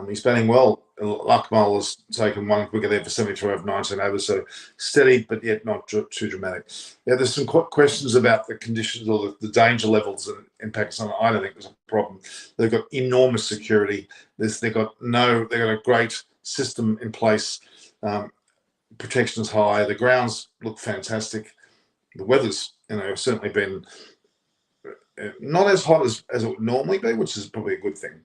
He's batting well. Lakmal has taken one wicket there for 73 over 19 overs, so steady, but yet not too dramatic. Yeah, there's some questions about the conditions or the danger levels in Pakistan. I don't think there's a problem. They've got enormous security. They've got a great system in place. Protection's high. The grounds look fantastic. The weather's certainly been not as hot as it would normally be, which is probably a good thing.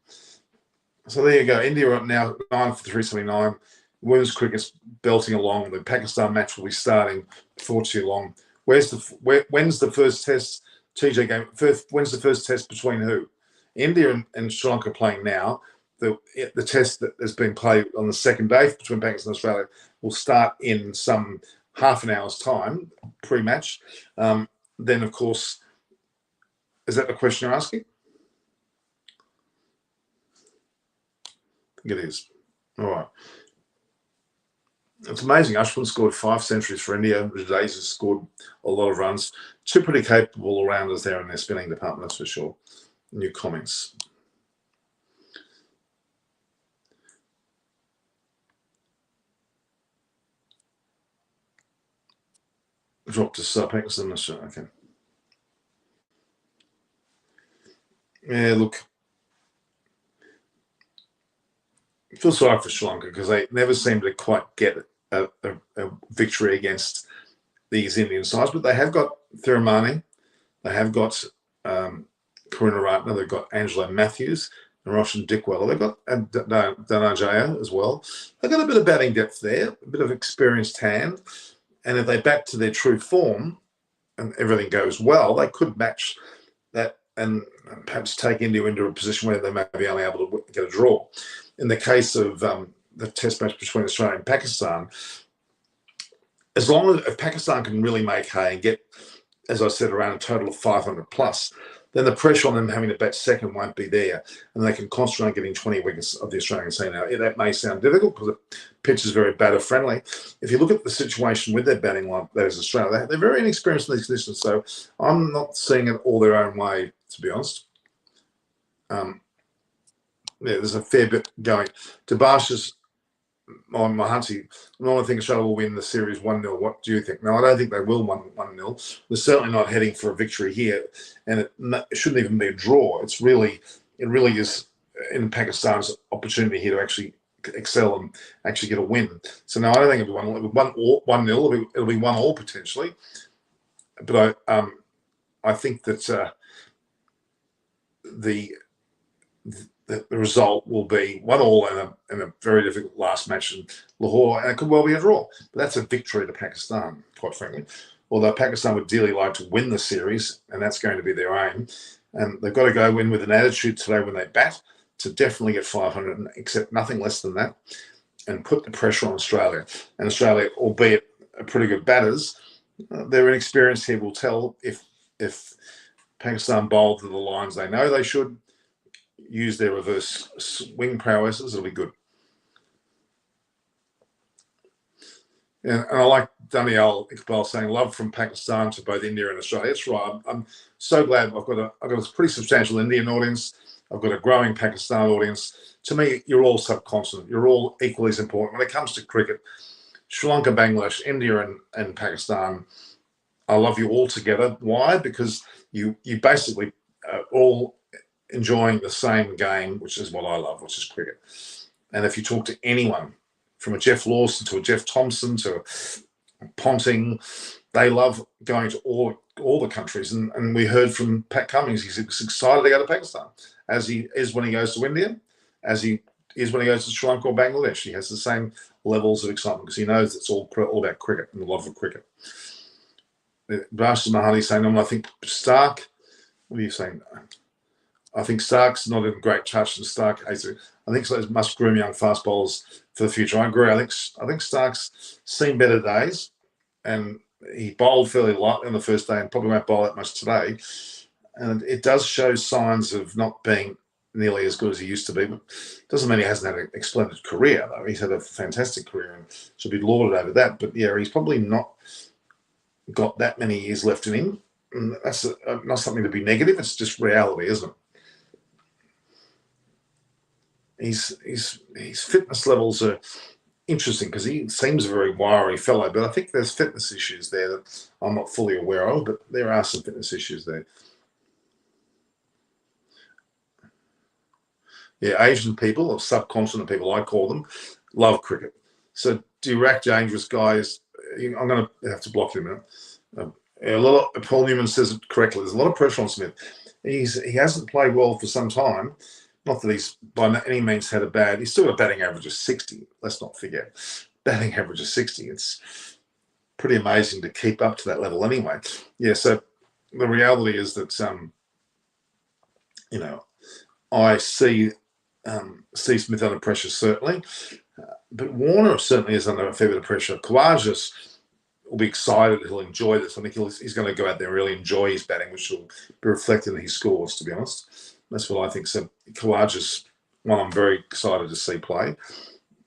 So there you go. India are now 9 for 379. Women's cricket's belting along. The Pakistan match will be starting before too long. When's the first test? TJ game. When's the first test between who? India and Sri Lanka playing now. The test that has been played on the second day between Pakistan and Australia will start in some half an hour's time, pre-match. Then, of course, is that the question you're asking? I think it is. All right. It's amazing. Ashwin scored 5 centuries for India. Jadeja has scored a lot of runs. 2 pretty capable all-rounders there in their spinning department, that's for sure. New comments. Dropped to Pakistan. Okay. Yeah, look. I feel sorry for Sri Lanka because they never seem to quite get a victory against these Indian sides, but they have got Thirumalani, they have got Karuna Ratna, they've got Angelo Matthews and Roshan Dickwell, they've got Dhananjaya as well. They've got a bit of batting depth there, a bit of experienced hand, and if they bat to their true form and everything goes well, they could match that and perhaps take India into a position where they may be only able to get a draw. In the case of the test match between Australia and Pakistan, as long as Pakistan can really make hay and get, as I said, around a total of 500 plus, then the pressure on them having to bat second won't be there, and they can concentrate on getting 20 wickets of the Australian team. Now, that may sound difficult because the pitch is very batter friendly. If you look at the situation with their batting line, that is Australia, they're very inexperienced in these conditions, so I'm not seeing it all their own way, to be honest. Yeah, there's a fair bit going. Tabash's on Mahanti. I think Australia will win the series 1-0. What do you think? No, I don't think they will 1-0. They're certainly not heading for a victory here, and it shouldn't even be a draw. It really is in Pakistan's opportunity here to actually excel and actually get a win. So no, I don't think it'll be 1-0. It'll be 1-1 potentially, but I think that the result will be 1-1 in a very difficult last match in Lahore, and it could well be a draw. But that's a victory to Pakistan, quite frankly. Although Pakistan would dearly like to win the series, and that's going to be their aim. And they've got to go in with an attitude today when they bat to definitely get 500 and accept nothing less than that, and put the pressure on Australia. And Australia, albeit pretty good batters, their inexperience here will tell if Pakistan bowl to the lines they know they should, use their reverse swing prowesses, it'll be good. And I like Danielle Iqbal saying love from Pakistan to both India and Australia. That's right. I'm so glad I've got a pretty substantial Indian audience. I've got a growing Pakistan audience. To me, you're all subcontinent. You're all equally as important when it comes to cricket. Sri Lanka, Bangladesh, India, and Pakistan. I love you all together. Why? Because you basically all enjoying the same game, which is what I love, which is cricket. And if you talk to anyone, from a Jeff Lawson to a Jeff Thompson to a Ponting, they love going to all the countries. And we heard from Pat Cummings, he's excited to go to Pakistan, as he is when he goes to India, as he is when he goes to Sri Lanka or Bangladesh. He has the same levels of excitement because he knows it's all about cricket and the love of cricket. Bashir Mahali saying, I think Stark, what are you saying? I think Stark's not in great touch, and Stark, I think so, must groom young fast bowlers for the future. I agree. I think Stark's seen better days, and he bowled fairly lightly on the first day and probably won't bowl that much today. And it does show signs of not being nearly as good as he used to be. But doesn't mean he hasn't had a splendid career, though. He's had a fantastic career and should be lauded over that. But yeah, he's probably not got that many years left in him. And that's not something to be negative. It's just reality, isn't it? His fitness levels are interesting because he seems a very wiry fellow, but I think there's fitness issues there that I'm not fully aware of, but there are some fitness issues there. Yeah, Asian people, or subcontinent people, I call them, love cricket. So Dirac Dangerous guys, I'm going to have to block him out. A lot of, Paul Newman says it correctly. There's a lot of pressure on Smith. He hasn't played well for some time. Not that he's by any means had a bad. He's still got a batting average of 60. Let's not forget, batting average of 60. It's pretty amazing to keep up to that level anyway. Yeah. So the reality is that I see Smith under pressure certainly, but Warner certainly is under a fair bit of pressure. Kawaja will be excited. He'll enjoy this. I think he's going to go out there and really enjoy his batting, which will be reflected in his scores, to be honest. That's what I think. So Kawaja's one I'm very excited to see play.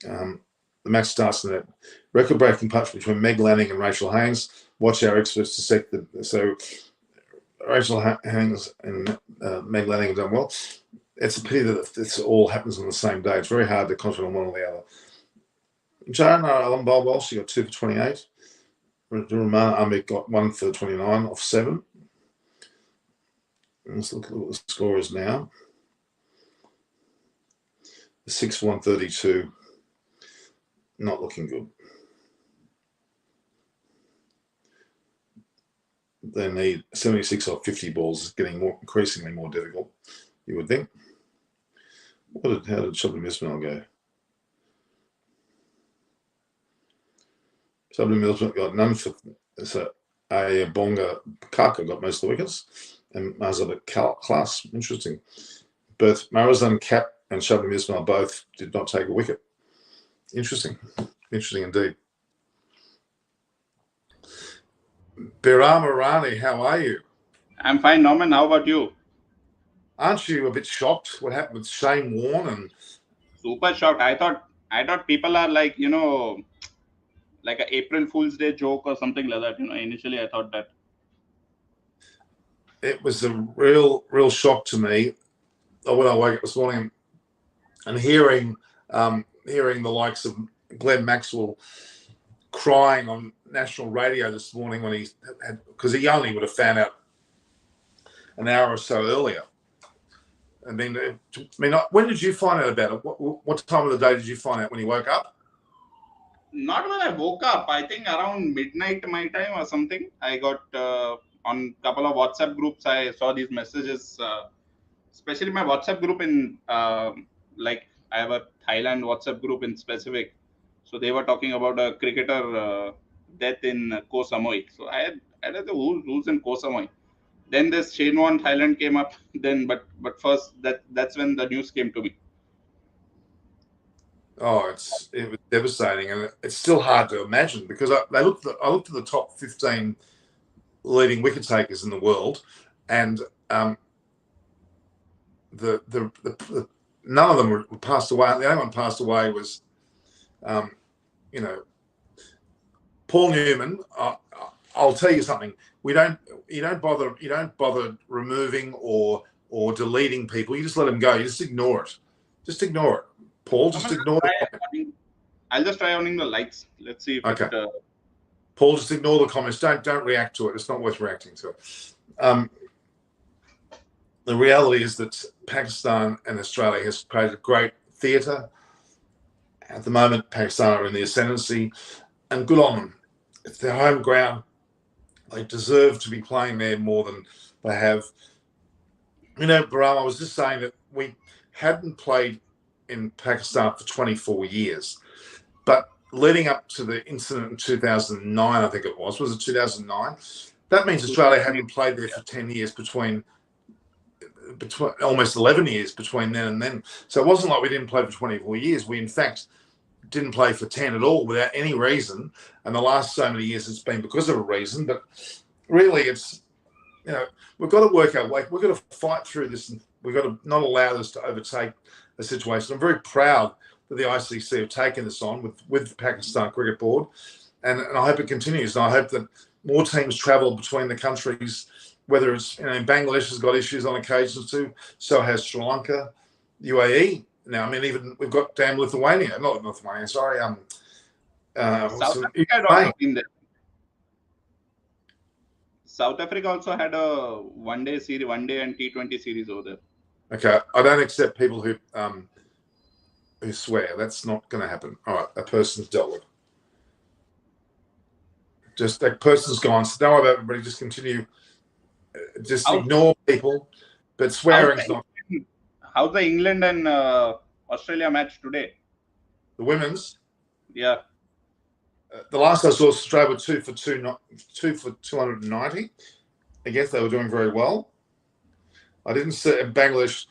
The match starts in a record-breaking punch between Meg Lanning and Rachel Haynes. Watch our experts dissect so Rachel Haynes and Meg Lanning have done well. It's a pity that this all happens on the same day. It's very hard to concentrate on one or the other. Joanna Alam Balbal, she got 2 for 28. Rahman Ahmed got 1 for 29 off 7. Let's look at what the score is now. 6 for 132. Not looking good. They need 76 off 50 balls. It's getting increasingly more difficult, you would think. How did Shabnam Ismail go? Shabnam Ismail got none for Bonga Kaka got most of the wickets. And Mazhabit Class, interesting. Both Marazan Cap and Shabnam Ismail both did not take a wicket. Interesting indeed. Birama Rani, how are you? I'm fine, Norman. How about you? Aren't you a bit shocked what happened with Shane Warne? And super shocked. I thought people are like, like a April Fool's Day joke or something like that. Initially I thought that. It was a real shock to me when I woke up this morning and hearing the likes of Glenn Maxwell crying on national radio this morning when he had, because he only would have found out an hour or so earlier. I mean, when did you find out about it? What time of the day did you find out when you woke up? Not when I woke up. I think around midnight my time or something. I got on a couple of WhatsApp groups. I saw these messages, especially my WhatsApp group in like I have a Thailand WhatsApp group in specific. So they were talking about a cricketer death in Koh Samui. So I had who's in Koh Samui. Then this Shane Warne Thailand came up. Then, but first that's when the news came to me. Oh, it was devastating, and it's still hard to imagine because I looked at the top 15 leading wicket takers in the world, and the none of them were passed away. The only one passed away was, Paul Newman, I'll tell you something. You don't bother removing or deleting people. You just let them go. You just ignore it. Just ignore it. Paul, just ignore it. I'll just try owning the likes. Let's see if okay. Paul, just ignore the comments. Don't react to it. It's not worth reacting to it. The reality is that Pakistan and Australia has created great theatre. At the moment, Pakistan are in the ascendancy, and good on them. It's their home ground. They deserve to be playing there more than they have. You know, Baram, I was just saying that we hadn't played in Pakistan for 24 years. But leading up to the incident in 2009, I think it was it 2009? That means Australia hadn't played there for 10 years between almost 11 years between then and then. So it wasn't like we didn't play for 24 years. We, in fact, didn't play for 10 at all without any reason. And the last so many years it's been because of a reason. But really, it's, you know, we've got to work our way. We've got to fight through this, and we've got to not allow this to overtake the situation. I'm very proud that the ICC have taken this on with the Pakistan Cricket Board. And I hope it continues. And I hope that more teams travel between the countries, whether it's, you know, Bangladesh has got issues on occasions too. So has Sri Lanka, UAE. Now, I mean, even we've got Lithuania, not Lithuania, sorry. South Africa been there. South Africa also had a one-day and T20 series over there. Okay, I don't accept people who swear. That's not going to happen. All right, that person's dealt with. Just that person's gone. So don't worry about everybody. Just continue. Just ignore people. But swearing's not. How's the England and Australia match today? The women's? Yeah. The last I saw, Australia were 2 for 290. I guess they were doing very well. I didn't see Bangladesh,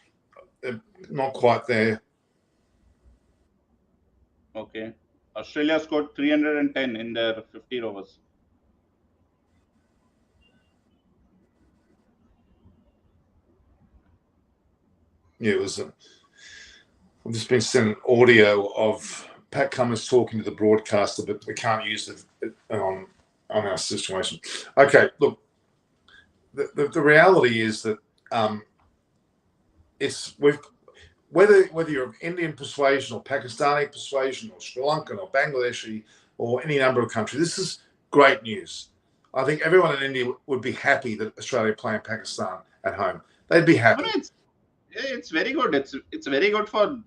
not quite there. Okay. Australia scored 310 in their 50 overs. Yeah, it was. I've just been sent an audio of Pat Cummins talking to the broadcaster, but we can't use it on our situation. Okay, look, the reality is that whether you're of Indian persuasion or Pakistani persuasion or Sri Lankan or Bangladeshi or any number of countries, this is great news. I think everyone in India would be happy that Australia playing Pakistan at home. They'd be happy. It's very good. It's very good for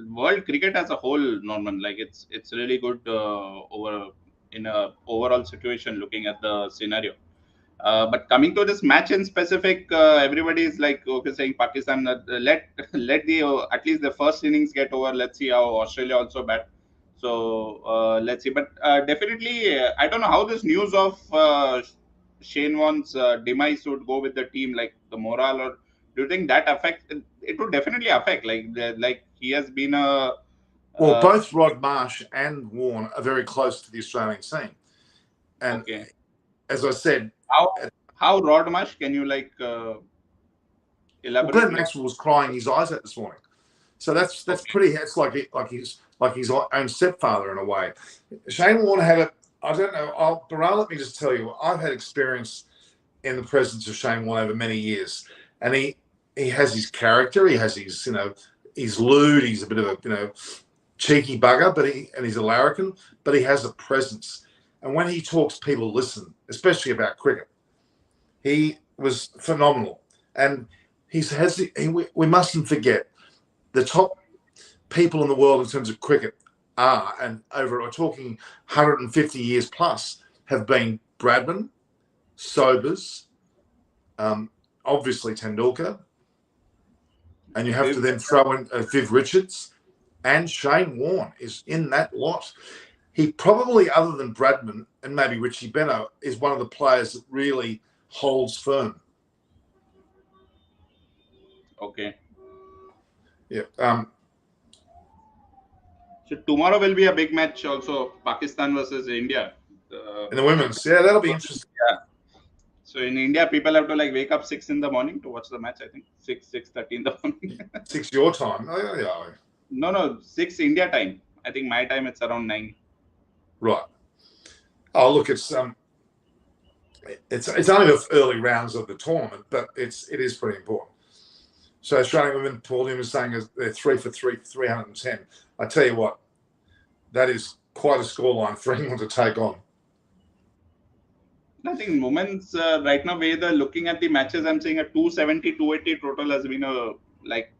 world cricket as a whole, Norman. Like it's really good in a overall situation, looking at the scenario. But coming to this match in specific, everybody is like, okay, saying Pakistan, let the at least the first innings get over. Let's see how Australia also bat. So let's see. But definitely, I don't know how this news of Shane Warne's demise would go with the team, like the morale, or do you think that affect? It would definitely affect. Like he has been a. Well, both Rod Marsh and Warne are very close to the Australian scene, and as I said, how Rod Marsh, can you elaborate? Well, Glenn Maxwell was crying his eyes out this morning, so that's pretty. It's like his own stepfather in a way. Shane Warne had a. I don't know. Baral, let me just tell you, I've had experience in the presence of Shane Warne over many years, and he has his character. He has his, he's lewd. He's a bit of a, cheeky bugger, but he's a larrikin, but he has a presence. And when he talks, people listen, especially about cricket. He was phenomenal. And we mustn't forget the top people in the world in terms of cricket are, and we're talking 150 years plus, have been Bradman, Sobers, obviously Tendulkar, and you have to then throw in Viv Richards, and Shane Warne is in that lot. He probably, other than Bradman and maybe Richie Benaud, is one of the players that really holds firm. Okay. Yeah. So tomorrow will be a big match also, Pakistan versus India. In the women's, yeah, that'll be interesting. Yeah. So in India, people have to wake up 6 in the morning to watch the match. I think 6:30 in the morning. 6 your time. Oh, yeah. No, 6 India time. I think my time it's around 9. Right. Oh, look, it's only the early rounds of the tournament, but it is pretty important. So Australian women, Paul Newman is saying they're 3 for 310. I tell you what, that is quite a scoreline for England to take on. I think women's right now, where they're looking at the matches, I'm saying a 270, 280 total has been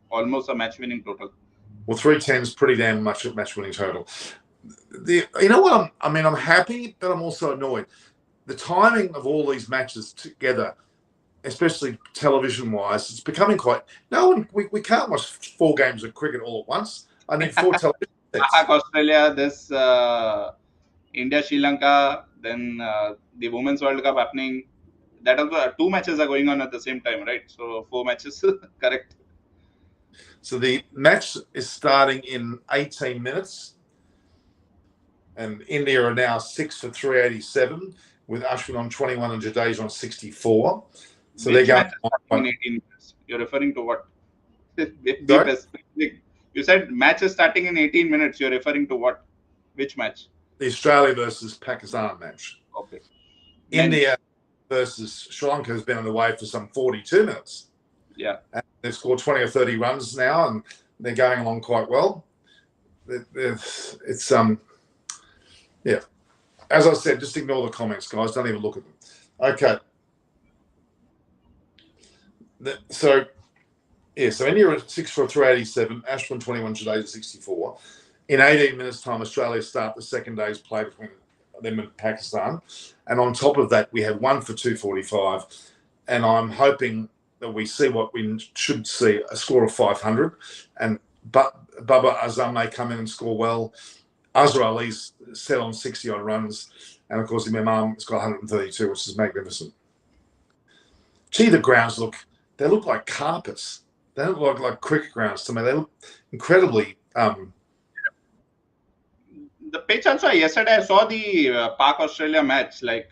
almost a match winning total. Well, 310 is pretty damn much a match winning total. You know what? I'm happy, but I'm also annoyed. The timing of all these matches together, especially television wise, it's becoming quite. No one, we can't watch 4 games of cricket all at once. I need 4 television sets. Australia, this India, Sri Lanka, then the Women's World Cup happening. That also 2 matches are going on at the same time, right? So 4 matches, correct. So the match is starting in 18 minutes. And India are now 6 for 387 with Ashwin on 21 and Jadeja on 64. So Which they're going in 18 minutes. You're referring to what? You said match is starting in 18 minutes. You're referring to what? Which match? The Australia versus Pakistan match. Okay. India versus Sri Lanka has been on the way for some 42 minutes. Yeah. And they've scored 20 or 30 runs now, and they're going along quite well. It's yeah. As I said, just ignore the comments, guys. Don't even look at them. Okay. So India at 6 for 387, Ashwin 21, Jadeja 64. In 18 minutes' time, Australia start the second day's play between them and Pakistan. And on top of that, we have 1 for 245. And I'm hoping that we see what we should see, a score of 500. And Baba Azam may come in and score well. Azhar Ali's set on 60-odd runs. And, of course, Imam has got 132, which is magnificent. Gee, the grounds look like carpets. They don't look like cricket grounds to me. They look incredibly... The pitch also, yesterday I saw the Pak Australia match. Like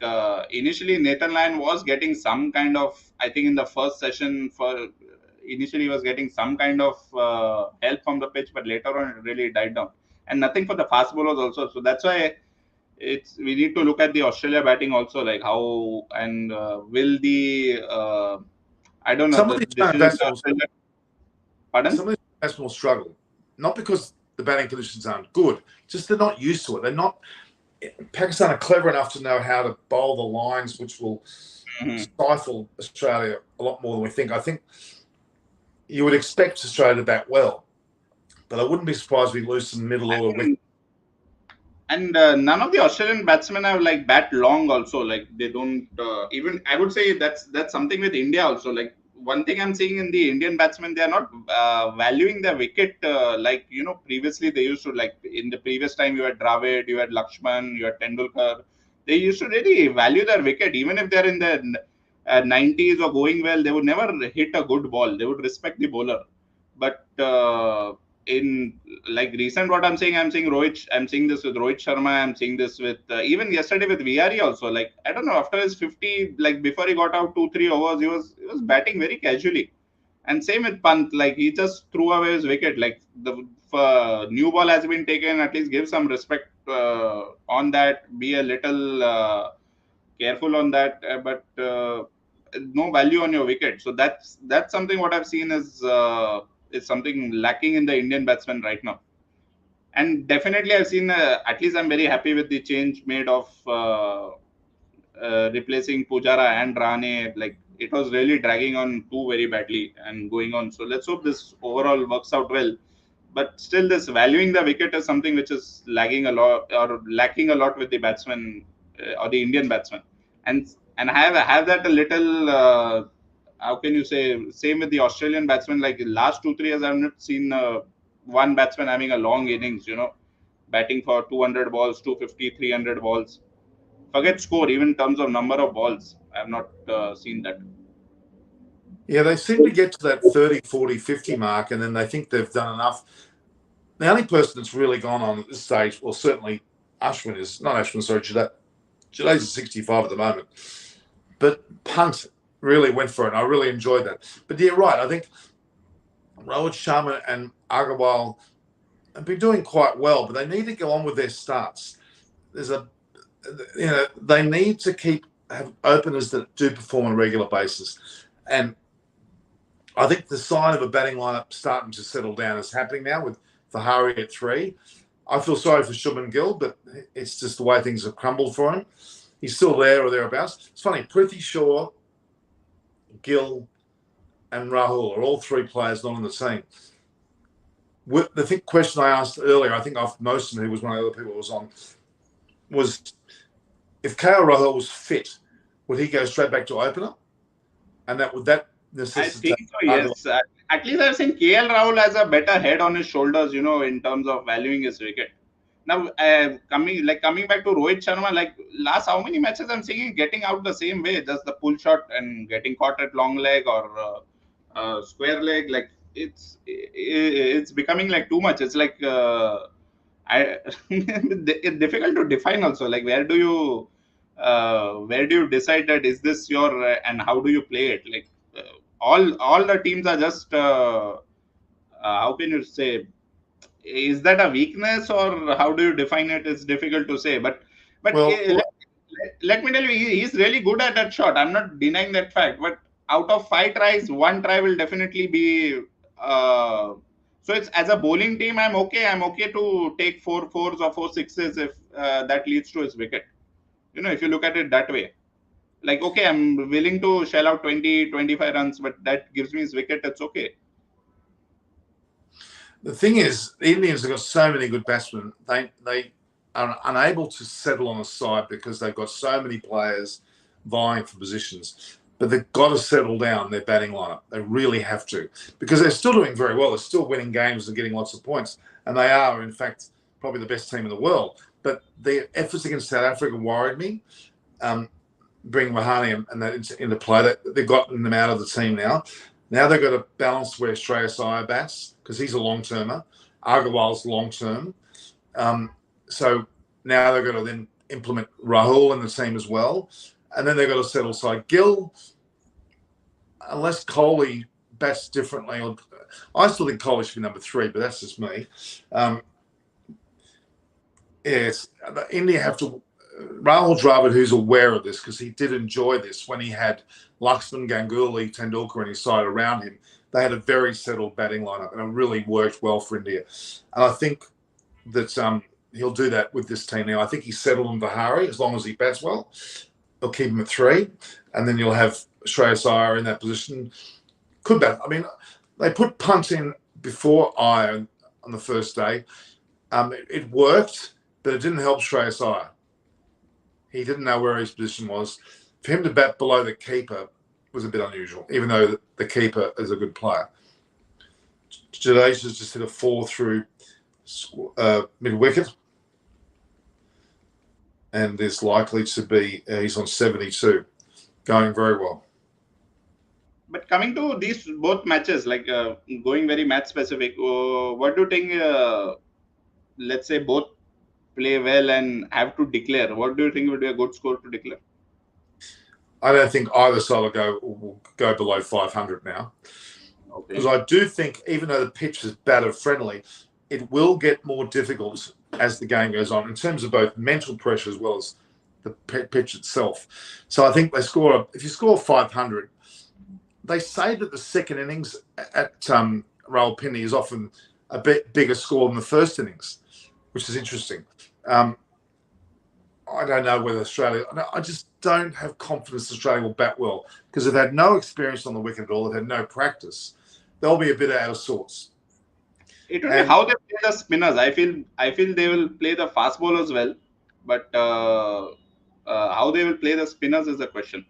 initially Nathan Lyon was getting some kind of, I think in the first session initially he was getting some kind of help from the pitch, but later on it really died down. And nothing for the fast bowlers also. So that's why we need to look at the Australia batting also, like how and will the I don't know. Some of these batsmen will struggle, not because the batting conditions aren't good, just they're not used to it. They're not. Pakistan are clever enough to know how to bowl the lines, which will stifle Australia a lot more than we think. I think you would expect Australia to bat well, but I wouldn't be surprised if we lose some middle order wickets. And none of the Australian batsmen have like bat long also. Like they don't even. I would say that's something with India also. Like one thing I'm seeing in the Indian batsmen, they are not valuing their wicket previously they used to. Like in the previous time, you had Dravid, you had Lakshman, you had Tendulkar. They used to really value their wicket, even if they're in the 90s or going well. They would never hit a good ball. They would respect the bowler. But in like recent, what I'm seeing Rohit. I'm seeing this with Rohit Sharma. I'm seeing this with even yesterday with VRE also. Like I don't know, after his 50, like before he got out 2-3 overs, he was batting very casually. And same with Pant. Like he just threw away his wicket. Like the new ball has been taken. At least give some respect on that. Be a little careful on that. But no value on your wicket. So that's something what I've seen is something lacking in the Indian batsmen right now. And definitely I've seen, at least I'm very happy with the change made of replacing Pujara and Rahane. Like it was really dragging on too very badly and going on. So let's hope this overall works out well. But still this valuing the wicket is something which is lagging a lot or lacking a lot with the batsmen or the Indian batsmen. And have that a little... how can you say, same with the Australian batsmen, like the last 2-3 years, I've not seen one batsman having a long innings, batting for 200 balls, 250, 300 balls. Forget score, even in terms of number of balls. I have not seen that. Yeah, they seem to get to that 30, 40, 50 mark, and then they think they've done enough. The only person that's really gone on at this stage, well, certainly Jadeja's 65 at the moment. But Punt really went for it. I really enjoyed that. But you're right. I think Rohit Sharma and Agarwal have been doing quite well, but they need to go on with their starts. There's they need to have openers that do perform on a regular basis. And I think the sign of a batting lineup starting to settle down is happening now with Fahari at 3. I feel sorry for Shubman Gill, but it's just the way things have crumbled for him. He's still there or thereabouts. It's funny, Prithvi Shaw, Gill, and Rahul are all 3 players not on the team. The question I asked earlier, I think I've Mosman, who was one of the other people who was on, was if KL Rahul was fit, would he go straight back to opener? And would that necessitate? I think so, yes. At least I've seen KL Rahul has a better head on his shoulders, in terms of valuing his wicket. Now, coming back to Rohit Sharma, like last how many matches I'm seeing him getting out the same way, just the pull shot and getting caught at long leg or square leg. Like it's becoming like too much. It's like it's difficult to define also. Like where do you decide that is this your and how do you play it? Like all the teams are just how can you say, is that a weakness or how do you define it? It's difficult to say, but let me tell you, he's really good at that shot. I'm not denying that fact, but out of 5 tries, 1 try will definitely be so it's, as a bowling team, I'm okay to take 4 fours or 4 sixes if that leads to his wicket. If you look at it that way, like, okay, I'm willing to shell out 20, 25 runs, but that gives me his wicket. It's okay. The thing is, the Indians have got so many good batsmen. They are unable to settle on a side because they've got so many players vying for positions. But they've got to settle down their batting lineup. They really have to, because they're still doing very well. They're still winning games and getting lots of points. And they are, in fact, probably the best team in the world. But their efforts against South Africa worried me. Bringing Rahane and that into play, they've gotten them out of the team now. Now they've got to balance where Shreyas Iyer bats, because he's a long-termer. Agarwal's long-term. So now they've got to then implement Rahul in the team as well. And then they've got to settle side. Gill, unless Kohli bats differently, I still think Kohli should be number 3, but that's just me. Yes, India have to. Rahul Dravid, who's aware of this, because he did enjoy this when he had Laxman, Ganguly, Tendulkar and his side around him. They had a very settled batting lineup, and it really worked well for India. And I think that he'll do that with this team now. I think he's settled on Vihari as long as he bats well. They'll keep him at 3, and then you'll have Shreyas Iyer in that position. Could bat. I mean, they put Punt in before Iyer on the first day. It worked, but it didn't help Shreyas Iyer. He didn't know where his position was. For him to bat below the keeper was a bit unusual, even though the keeper is a good player. Jadeja's just hit a 4 through mid-wicket. And is likely to be, he's on 72, going very well. But coming to these both matches, like going very match specific, what do you think, let's say both play well and have to declare? What do you think would be a good score to declare? I don't think either side will go below 500 now. Okay. Because I do think, even though the pitch is batter friendly, it will get more difficult as the game goes on in terms of both mental pressure as well as the pitch itself. So I think if you score 500, they say that the second innings at Rawalpindi is often a bit bigger score than the first innings, which is interesting. I don't know whether I just don't have confidence Australia will bat well, because they've had no experience on the wicket at all. They've had no practice. They'll be a bit out of sorts. It will be how they play the spinners. I feel they will play the fast bowlers well, but how they will play the spinners is the question.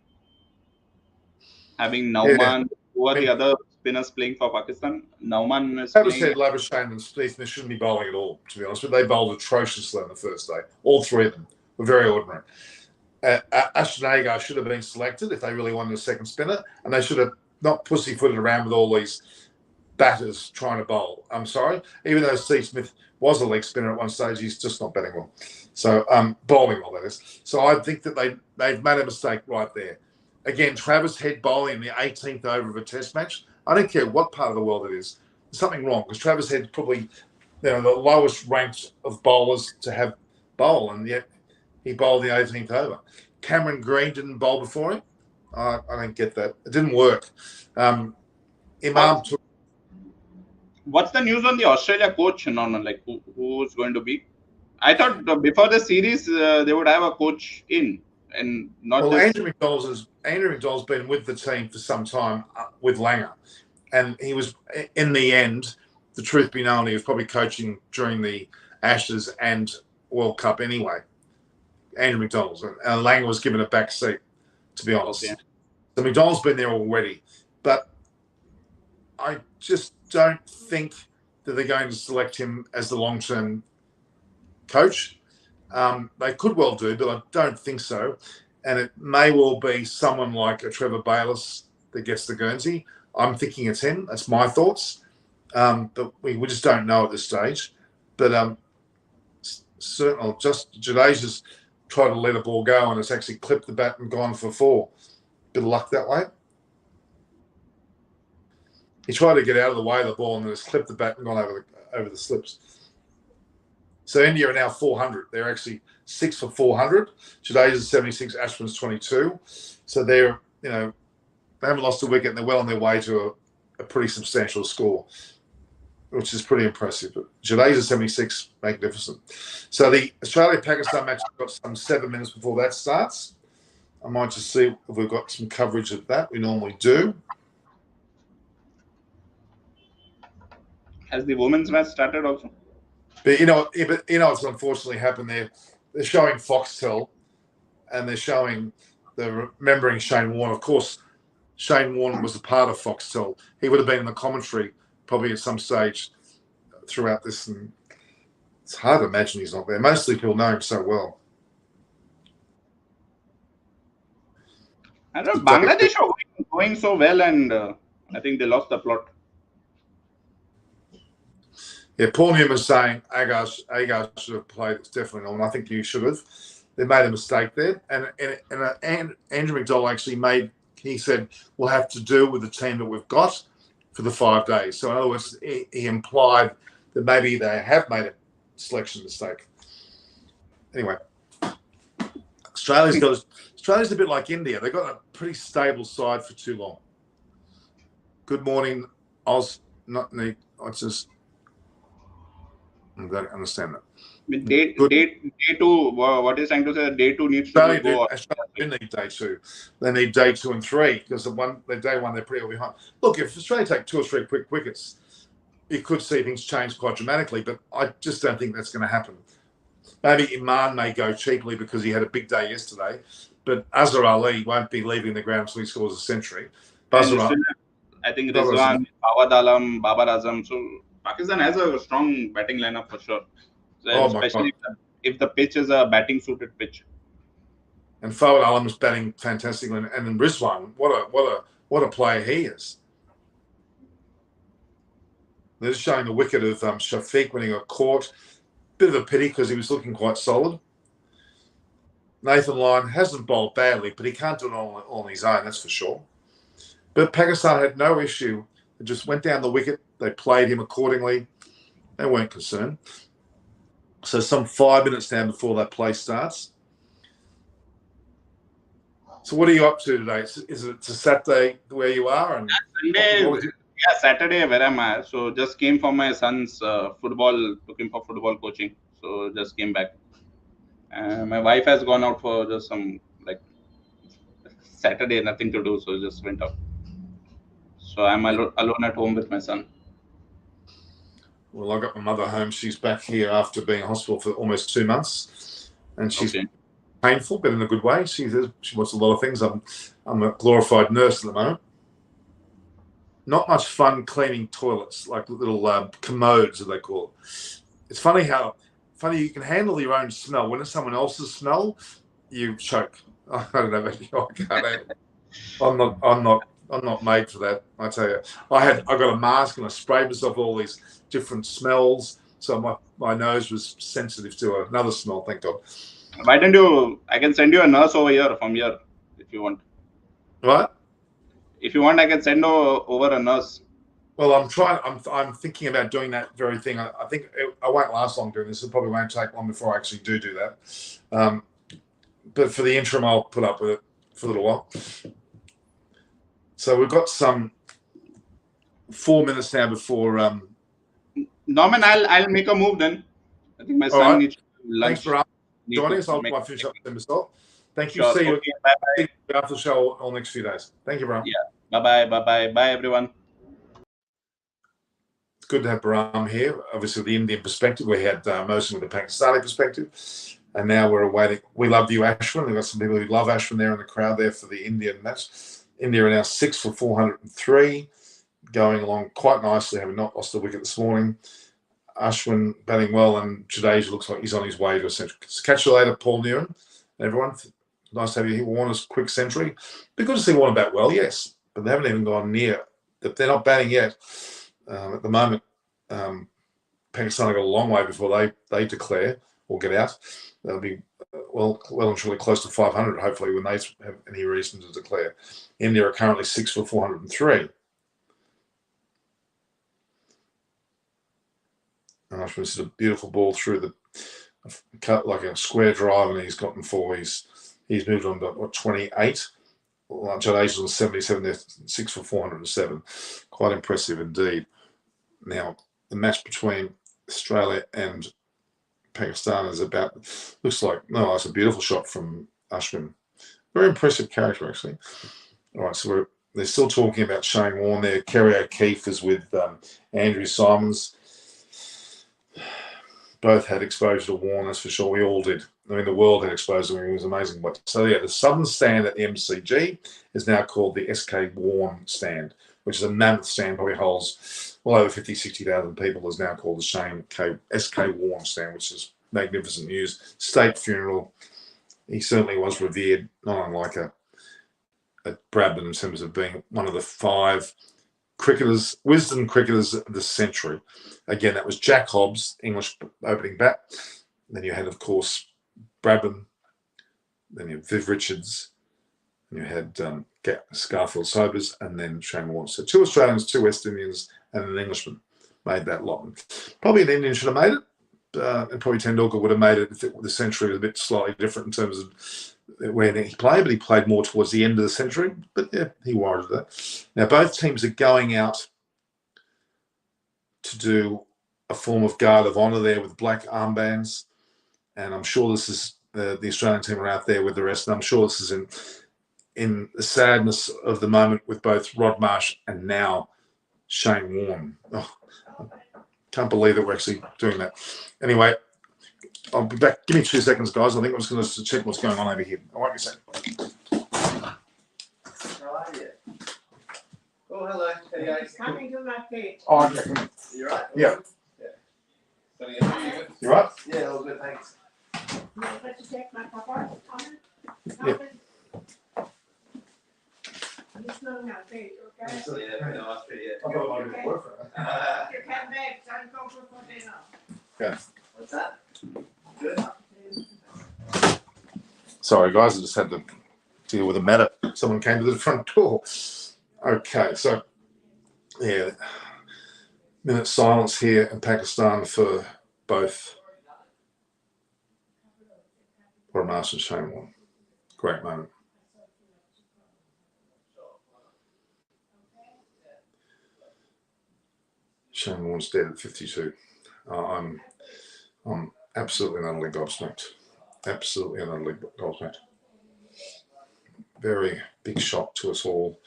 Having Nauman, who are the other spinners playing for Pakistan? Nauman is playing. Said Labuschagne and Smith, they shouldn't be bowling at all, to be honest. But they bowled atrociously on the first day. All 3 of them were very ordinary. Ashton should have been selected if they really wanted a second spinner, and they should have not pussyfooted around with all these batters trying to bowl. I'm sorry. Even though Steve Smith was a leg spinner at one stage, he's just not batting well. So bowling well, that is. So I think that they've made a mistake right there. Again, Travis Head bowling in the 18th over of a test match. I don't care what part of the world it is. There's something wrong, because Travis Head's probably the lowest ranked of bowlers to have bowl, and yet he bowled the 18th over. Cameron Green didn't bowl before him. I don't get that. It didn't work. Imam took. What's the news on the Australia coach? No, like who's going to be? I thought before the series they would have a coach in, and not Well, just. Andrew McDonald's been with the team for some time with Langer, and he was in the end. The truth be known, he was probably coaching during the Ashes and World Cup anyway. Andrew McDonald's, and Langer was given a back seat, to be honest. Okay. So McDonald's been there already, but I just don't think that they're going to select him as the long-term coach. They could well do, but I don't think so. And it may well be someone like a Trevor Bayliss that gets the Guernsey. I'm thinking it's him. That's my thoughts. But we just don't know at this stage. But certainly, just Jadeja's tried to let a ball go and it's actually clipped the bat and gone for 4. Bit of luck that way. He tried to get out of the way of the ball and then it's clipped the bat and gone over the slips. So India are now 400. They're actually 6 for 400. Jadeja's 76, Ashwin's 22. So they're, they haven't lost a wicket and they're well on their way to a pretty substantial score, which is pretty impressive. But Jadeja's 76, magnificent. So the Australia-Pakistan match has got some 7 minutes before that starts. I might just see if we've got some coverage of that. We normally do. Has the women's match started also? But what's unfortunately happened there? They're showing Foxtel and they're remembering Shane Warne. Of course, Shane Warne was a part of Foxtel. He would have been in the commentary probably at some stage throughout this. And it's hard to imagine he's not there. Mostly people know him so well. I don't know. Bangladesh are going so well, and I think they lost the plot. Yeah, Paul Newman's saying Agar should have played. It's definitely not. And I think you should have. They made a mistake there. And Andrew McDonald actually he said, we'll have to do with the team that we've got for the 5 days. So in other words, he implied that maybe they have made a selection mistake. Anyway, Australia's a bit like India. They've got a pretty stable side for too long. Good morning, Oz. I don't understand that. Day 2, what is trying to say? Day 2 needs to go. Australia do need day 2. They need day 2 and 3 because day 1 they're pretty well behind. Look, if Australia take 2 or 3 quick wickets, you could see things change quite dramatically. But I just don't think that's going to happen. Maybe Iman may go cheaply because he had a big day yesterday, but Azhar Ali won't be leaving the ground until he scores a century. I think Rizwan, Fawad Alam, Babar Azam. So Pakistan has a strong batting lineup for sure. So especially if the pitch is a batting suited pitch. And Fawad Alam is batting fantastically, and then Rizwan, what a player he is. They're just showing the wicket of Shafiq when he got caught. Bit of a pity because he was looking quite solid. Nathan Lyon hasn't bowled badly, but he can't do it all on his own, that's for sure. But Pakistan had no issue. They just went down the wicket. They played him accordingly. They weren't concerned. So some 5 minutes now before that play starts. So what are you up to today? Is it a Saturday where you are? And Sunday, Saturday where am I? So just came for my son's football, took him for football coaching. So just came back. My wife has gone out for just some Saturday, nothing to do, so just went out. So I'm alone at home with my son. Well, I got my mother home. She's back here after being in hospital for almost 2 months, and she's painful, but in a good way. She wants a lot of things. I'm a glorified nurse at the moment. Not much fun cleaning toilets, like little commodes, as they call it. It's funny you can handle your own smell. When it's someone else's smell, you choke. I don't know about you. I can't handle it. I'm not made for that. I tell you, I got a mask and I sprayed myself all these different smells, so my nose was sensitive to another smell. Thank God. Why don't you? I can send you a nurse over here from here if you want. What? If you want, I can send over a nurse. Well, I'm thinking about doing that very thing. I think I won't last long doing this. It probably won't take long before I actually do that. but for the interim, I'll put up with it for a little while. So we've got some 4 minutes now before. Norman, I'll make a move then. I think my All son right. needs lunch. Thanks for joining us. I'll finish up the result. Thank you. Sure. See you Okay, bye-bye. after the show on the next few days. Thank you, Bram. Yeah. Bye-bye. Bye, everyone. It's good to have Bram here. Obviously, the Indian perspective. We had mostly with the Pakistani perspective. And now we're awaiting. We love you, Ashwin. We've got some people who love Ashwin there in the crowd there for the Indian match. India are now 6 for 403, going along quite nicely, having not lost a wicket this morning. Ashwin batting well, and Jadeja looks like he's on his way to a century. Catch you later, Paul Neeran. Everyone, nice to have you here. Warner's quick century. Be good to see Warner bat well, yes, but they haven't even gone near. They're not batting yet. At the moment, Pakistan have got a long way before they declare or get out. They'll be well and truly close to 500, hopefully, when they have any reason to declare. India are currently 6 for 403. And Ashwin's hit a beautiful ball through the cut like a square drive, and he's gotten 4. He's moved on to what, 28. Jadeja's on 77. They're 6 for 407. Quite impressive indeed. Now the match between Australia and Pakistan is about. Looks like it's a beautiful shot from Ashwin. Very impressive character actually. All right, so they're still talking about Shane Warne there. Kerry O'Keefe is with Andrew Simons. Both had exposure to Warne, that's for sure. We all did. I mean, the world had exposure to him. It was amazing. So, yeah, the southern stand at the MCG is now called the SK Warne stand, which is a mammoth stand, probably holds well over 50, 60,000 people, is now called the SK Warne stand, which is magnificent news. State funeral. He certainly was revered, not unlike a Bradman in terms of being one of the 5 cricketers, wisdom cricketers of the century. Again, that was Jack Hobbs, English opening bat. Then you had, of course, Bradman. Then you had Viv Richards. And you had Scarfield Sobers, and then Shane Warne. So 2 Australians, 2 West Indians, and an Englishman made that lot. Probably an Indian should have made it, and probably Tendulkar would have made it if the century was a bit slightly different in terms of where he played, but he played more towards the end of the century. But yeah, he warranted that. Now both teams are going out to do a form of guard of honour there with black armbands, and I'm sure this is the Australian team are out there with the rest. And I'm sure this is in the sadness of the moment with both Rod Marsh and now Shane Warne. Oh, I can't believe that we're actually doing that. Anyway, I'll be back. Give me 2 seconds, guys. I think I'm just going to check what's going on over here. I won't be a second. How are you? Oh, hello. Hey, guys. Coming to my feet. Oh, okay. You right? Yeah. Yeah. You right? Yeah, all good, thanks. You let you take my papa? Yeah. I'm just moving my feet, okay? Absolutely, yeah. No, I feel, yeah. I thought I might be a boyfriend. You come back, so I'm going for dinner. Okay. What's that? Good. Sorry, guys. I just had to deal with a matter. Someone came to the front door. Okay, so yeah, minute silence here in Pakistan for both Warner and Shane Warne. Great moment. Shane Warne's dead at 52. I'm absolutely and utterly gobsmacked. Absolutely and utterly gobsmacked. Very big shock to us all.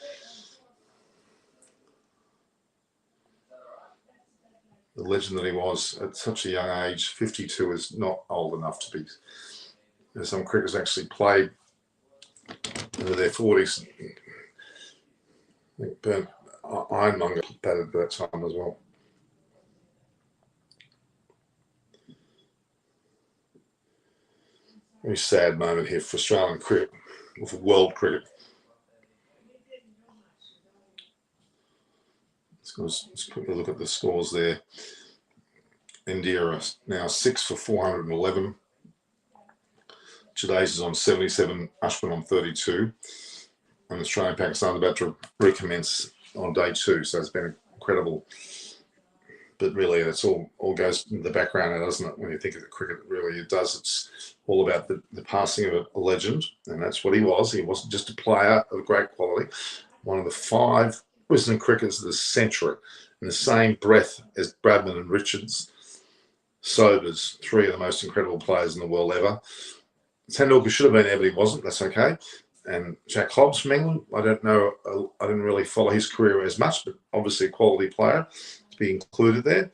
The legend that he was at such a young age, 52 is not old enough to be. Some cricketers actually played into their 40s. I think Bernd Ironmonger batted at that time as well. Very sad moment here for Australian cricket, or for world cricket. Let's quickly look at the scores there. India are now 6 for 411. Jadeja's on 77, Ashwin on 32. And Australia and Pakistan about to recommence on day 2. So it's been incredible but really that's all goes in the background now, doesn't it? When you think of the cricket, really it does. It's all about the passing of a legend, and that's what he was. He wasn't just a player of great quality. One of the 5 Wisden cricketers of the century, in the same breath as Bradman and Richards. Sobers, 3 of the most incredible players in the world ever. Tendulkar should have been there, but he wasn't. That's okay. And Jack Hobbs from England, I don't know. I didn't really follow his career as much, but obviously a quality player to be included there.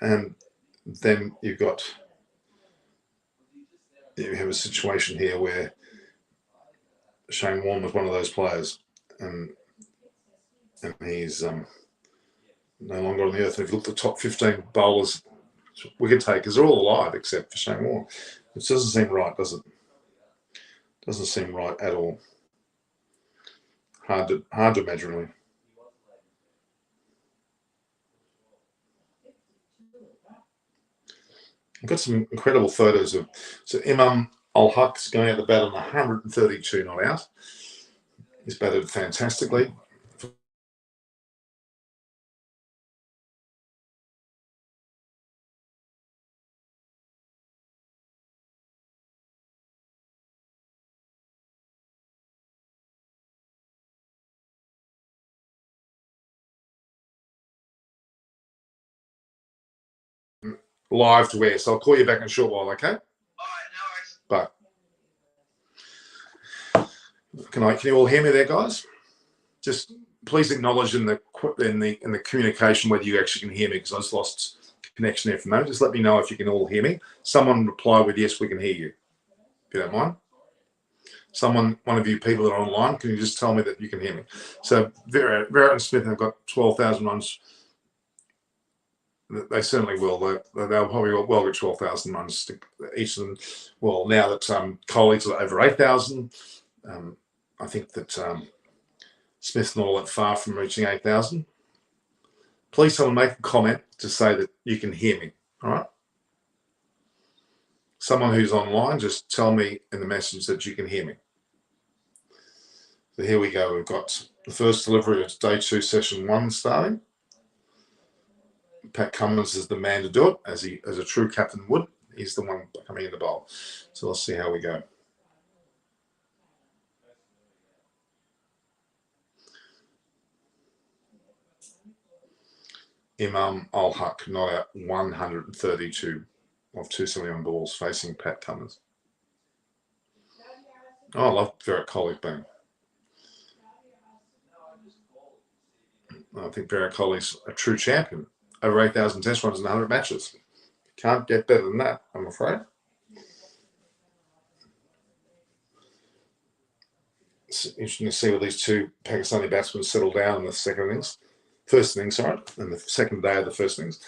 And then you have a situation here where Shane Warne was one of those players, and he's no longer on the earth. And if you look at the top 15 bowlers, wicket takers, they're all alive except for Shane Warne, which doesn't seem right, does it? Doesn't seem right at all. Hard to imagine, really. I've got some incredible photos of Imam Ul Haq's going out the bat on 132 not out. He's batted fantastically. Live to where, so I'll call you back in a short while, okay? All right, no worries. But can you all hear me there, guys? Just please acknowledge in the communication whether you actually can hear me, because I just lost connection there for a moment. Just let me know if you can all hear me. Someone reply with yes, we can hear you, if you don't mind. One of you people that are online, can you just tell me that you can hear me? So Vera and Smith have got 12,000 runs. They certainly will. They'll probably well get 12,000 runs each of them. Well, now that colleagues are over 8,000, I think that Smith's not all that far from reaching 8,000. Please someone make a comment to say that you can hear me, all right? Someone who's online, just tell me in the message that you can hear me. So here we go. We've got the first delivery of day 2, session 1 starting. Pat Cummins is the man to do it, as a true captain would. He's the one coming in the bowl. So let's see how we go. Imam Ul Haq not out 132 of 271 balls facing Pat Cummins. Oh, I love Virat Kohli's batting. I think Virat Kohli's a true champion. Over 8,000 test runs in 100 matches. Can't get better than that, I'm afraid. It's interesting to see where these 2 Pakistani batsmen settle down in the first innings, and the second day of the first innings.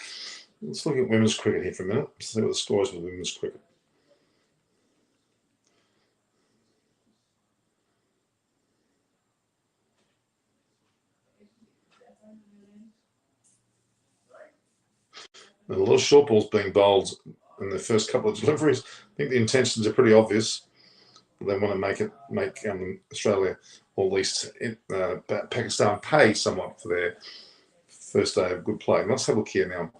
Let's look at women's cricket here for a minute. See what the score is with women's cricket. And a lot of short balls being bowled in the first couple of deliveries. I think the intentions are pretty obvious. They want to make Australia, or at least Pakistan, pay somewhat for their first day of good play. Let's have a look here now.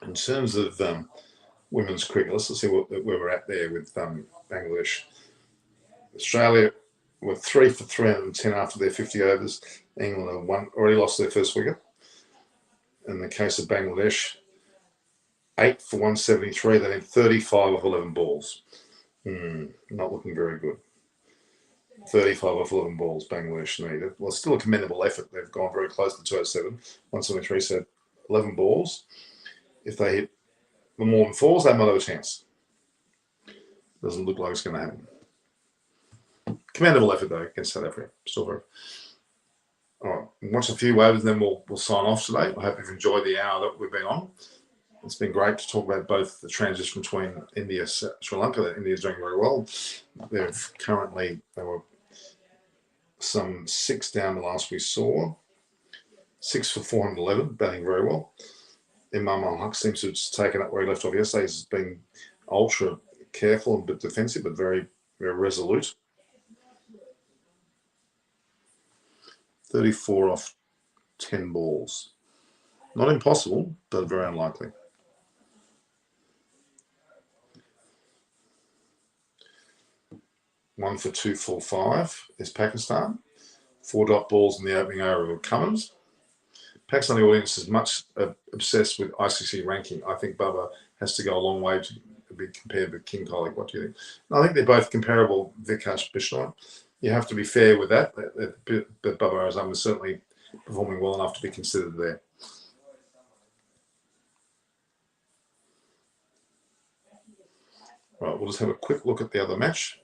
In terms of women's cricket, let's see where we're at there with Bangladesh. Australia were 3 for 310 after their 50 overs. England have already lost their first wicket. In the case of Bangladesh, 8 for 173. They need 35 of 11 balls. Not looking very good. 35 of 11 balls Bangladesh needed. Well, still a commendable effort. They've gone very close to 207. 173 said 11 balls. If they hit the more than 4s, they might have a chance. Doesn't look like it's going to happen. Commendable effort, though, against South Africa. Still very. All right, watch a few overs, then we'll sign off today. I hope you've enjoyed the hour that we've been on. It's been great to talk about both the transition between India and Sri Lanka. India's doing very well. They were some 6 down the last we saw. 6 for 411, batting very well. Imam Ul Haq seems to have taken up where he left off yesterday. He's been ultra careful and a bit defensive, but very, very resolute. 34 off 10 balls. Not impossible, but very unlikely. One for 245 is Pakistan. 4 dot balls in the opening over of Cummins. Pakistani audience is much obsessed with ICC ranking. I think Bubba has to go a long way to be compared with King Collick. What do you think? I think they're both comparable, Vikash Bishnoi. You have to be fair with that, but Bubba Azam is certainly performing well enough to be considered there. Right, we'll just have a quick look at the other match.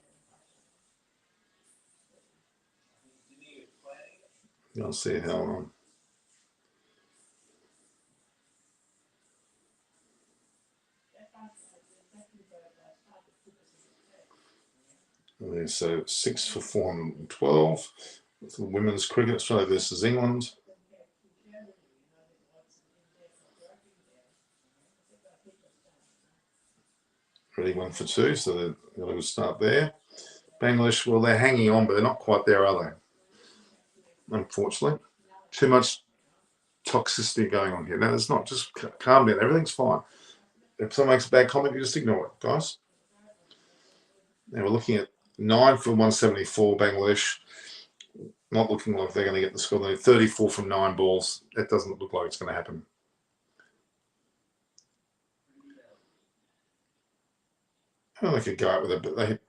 I'll see how so 6 for 412. The women's cricket, Australia versus England. Ready 1 for 2, so they're going to start there. Bangladesh, well, they're hanging on, but they're not quite there, are they? Unfortunately. Too much toxicity going on here. Now, it's not, just calm down. Everything's fine. If someone makes a bad comment, you just ignore it, guys. Now, we're looking at 9 for 174, Bangladesh. Not looking like they're going to get the score. They're 34 from 9 balls. That doesn't look like it's going to happen. Well, they could go out with it, but they hit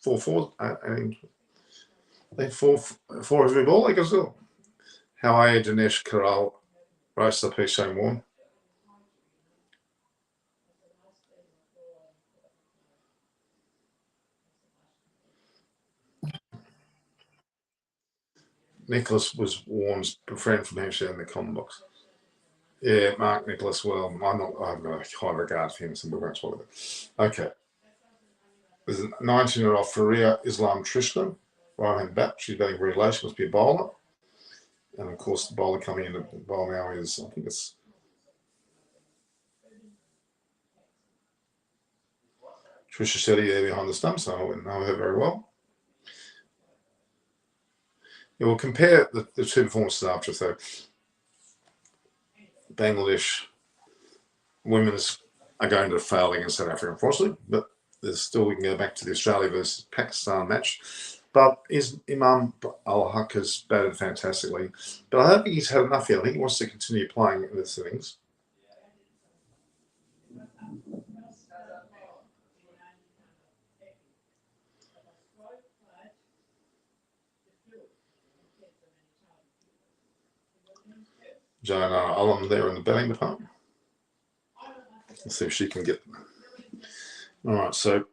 4 fours. They hit four every ball. They go still. How are you, Dinesh Karal? Roast up here, Shane Warne. Nicholas was Warren's friend from Hampshire in the comment box. Yeah, Mark Nicholas. Well, I've got a high regard for him, so we won't talk about it. Okay. There's a 19-year-old Faria Islam Trishnan, right hand bat. She's batting very low. She must be a bowler. And of course, the bowler coming in to bowl now is, I think it's Trisha Shetty there behind the stump, so I know her very well. Yeah, we'll compare the two performances after. So, Bangladesh women's are going to fail against South Africa, unfortunately, but there's still, we can go back to the Australia versus Pakistan match. But Imam Al-Haq has batted fantastically. But I don't think he's had enough yet. I think he wants to continue playing in the innings. Joanna Ullum there in the batting department. Let's see if she can get. All right, so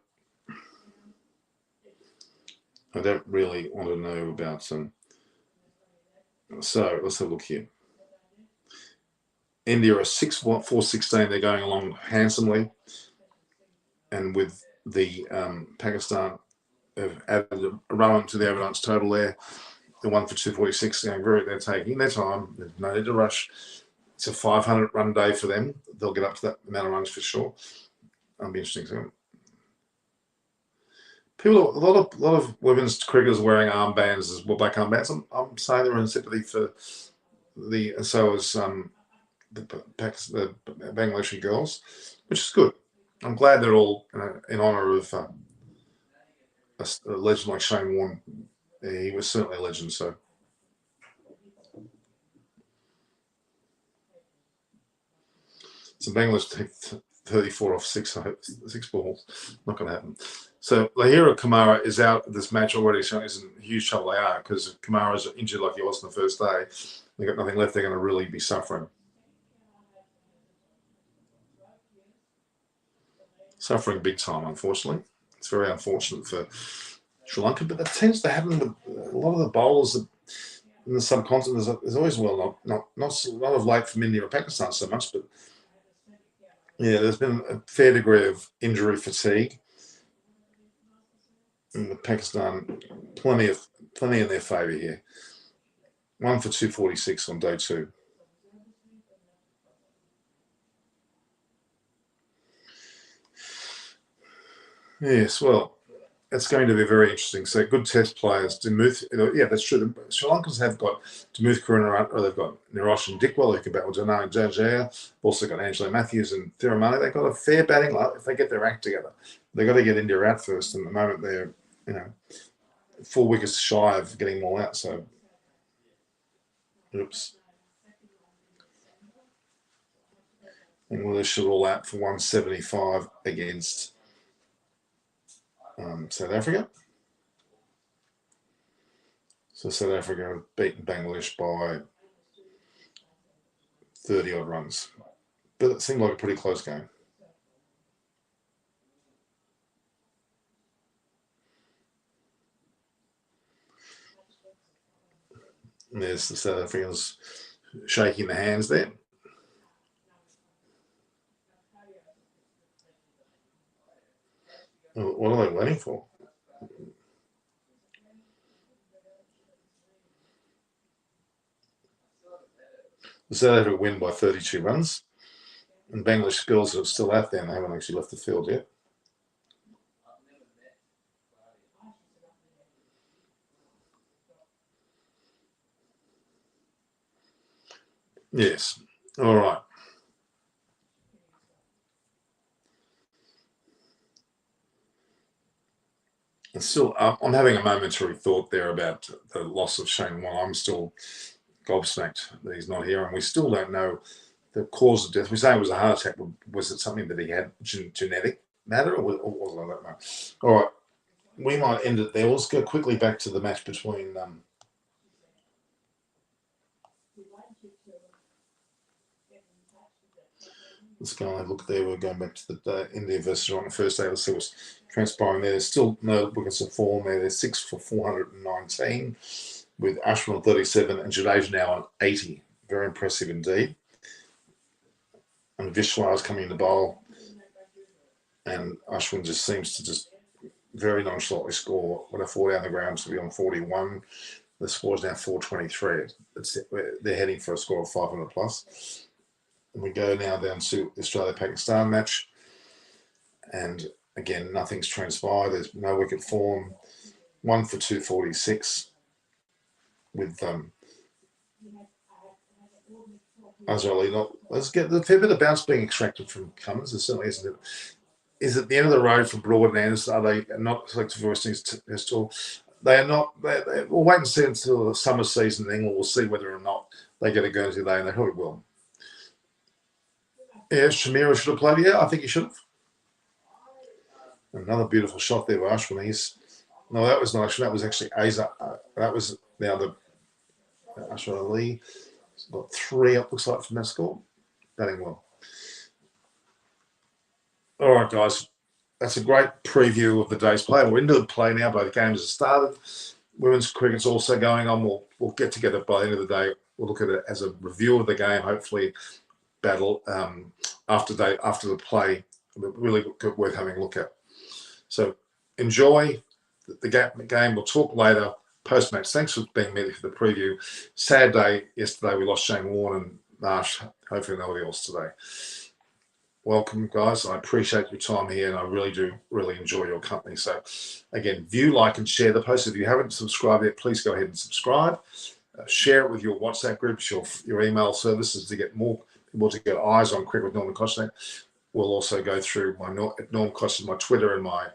I don't really want to know about some. So let's have a look here. India are 6-4-16. They're going along handsomely, and with the Pakistan have added a run to the overnight total there. The 1 for 246 going they're taking their time. There's no need to rush. It's a 500-run day for them. They'll get up to that amount of runs for sure. That'll be interesting. People, a lot of women's cricketers wearing armbands as well, black armbands. I'm saying they're in sympathy for the Bangladeshi girls, which is good. I'm glad they're all in honour of a legend like Shane Warne. He was certainly a legend. So. So Bangladesh take 34 off six balls. Not going to happen. So Lahira Kamara is out of this match already, showing he's in huge trouble. They are, because Kamara's injured like he was on the first day. They've got nothing left. They're going to really be suffering. Suffering big time, unfortunately. It's very unfortunate for Sri Lanka, but that tends to happen with a lot of the bowlers in the subcontinent. There's always, well, not of late from India or Pakistan so much, but yeah, there's been a fair degree of injury fatigue. And with Pakistan, plenty in their favour here. 1 for 246 on day 2. Yes, well, it's going to be very interesting. So good test players. Demuth, yeah, that's true. The Sri Lankans have got Demuth Karuna, or they've got Nirosh and Dickwell who can battle Janai and Jajaya. Also got Angelo Matthews and Thiramani. They've got a fair batting line if they get their act together. They've got to get India out first. And at the moment they're, 4 wickets shy of getting them all out. So, oops. English are all out for 175 against South Africa. So South Africa have beaten Bangladesh by 30 odd runs. But it seemed like a pretty close game. And there's the South Africans shaking the hands there. What are they waiting for? The South Africa win by 32 runs. And Bangladesh girls are still out there and they haven't actually left the field yet. Yes. All right. And still, I'm having a momentary thought there about the loss of Shane Warne. I'm still gobsmacked that he's not here, and we still don't know the cause of death. We say it was a heart attack. Was it something that he had genetic matter, or was it? I don't know. All right, we might end it there. Let's go quickly back to the match between. Let's go and have a look there. We're going back to the India versus on the first day. Let's see what's transpiring there. There's still no wickets of form there. There's 6 for 419 with Ashwin on 37 and Jadeja now on 80. Very impressive indeed. And Vishwa is coming in to bowl. And Ashwin just seems to just very nonchalantly score. When I fall down the ground to be on 41. The score is now 423. They're heading for a score of 500 plus. And we go now down to the Australia-Pakistan match. And again, nothing's transpired. There's no wicket form. 1 for 246 with Azhar Ali. Let's get the fair bit of bounce being extracted from Cummins. There certainly isn't it. Is it the end of the road for Broad and Anderson? Are they not selected for West Indies Test Tour? They are not. We'll wait and see until the summer season in England. We'll see whether or not they get a Guernsey day, and they probably will. Yeah, Shamira should have played. Yeah, I think he should have. Another beautiful shot there by Ashwin. No, that was not Ashwin. That was actually Azhar. That was the other Ashwin Ali. He's got 3 up, looks like, from that score. Batting well. All right, guys. That's a great preview of the day's play. We're into the play now. Both games have started. Women's cricket's also going on. We'll get together by the end of the day. We'll look at it as a review of the game, hopefully battle after the play. Really good, worth having a look at. So enjoy the game. We'll talk later post-match. Thanks for being with me for the preview. Sad day yesterday. We lost Shane Warne and Marsh. Hopefully nobody else today. Welcome, guys. I appreciate your time here, and I really do enjoy your company. So, again, view, like, and share the post. If you haven't subscribed yet, please go ahead and subscribe. Share it with your WhatsApp groups, your email services to get more people to get eyes on cricket with Norman Kostek. We'll also go through my Norman Kostek, my Twitter and my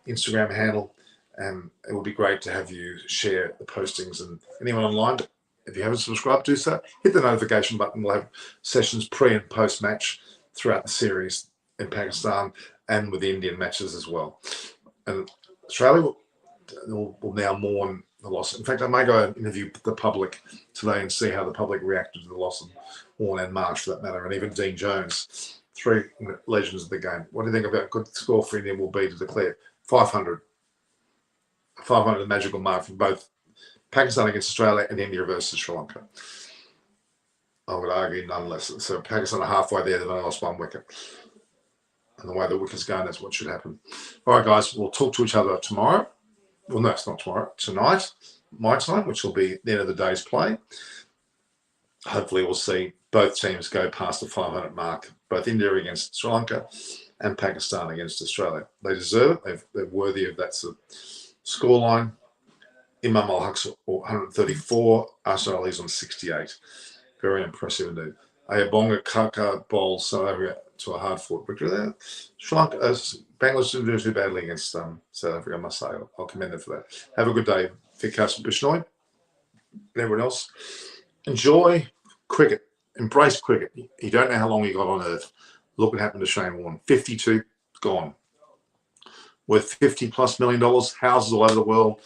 Instagram handle, and it will be great to have you share the postings. And anyone online, if you haven't subscribed, do so. Hit the notification button. We'll have sessions pre and post match throughout the series in Pakistan and with the Indian matches as well. And Australia will now mourn the loss. In fact, I may go and interview the public today and see how the public reacted to the loss of Warne and Marsh, for that matter, and even Dean Jones, 3 legends of the game. What do you think about a good score for India will be to declare 500? 500, the magical mark for both Pakistan against Australia and India versus Sri Lanka. I would argue none less. So Pakistan are halfway there. They've only lost 1 wicket. And the way the wicket's going, that's what should happen. All right, guys, we'll talk to each other tomorrow. Well, no, it's not tomorrow. Tonight, my time, which will be the end of the day's play. Hopefully we'll see both teams go past the 500 mark, both India against Sri Lanka and Pakistan against Australia. They deserve it. They're worthy of that sort of scoreline. Imam al-Haq's 134, Arsenal Ali's on 68. Very impressive indeed. Ayabonga Kaka bowls South Africa to a hard-fought victory there. Sri Lanka, Bangladesh didn't do too badly against South Africa, I must say. I'll commend them for that. Have a good day, Vikas Bishnoi, and everyone else. Enjoy cricket. Embrace cricket. You don't know how long you got on earth. Look what happened to Shane Warne. 52, gone. Worth $50+ million, houses all over the world.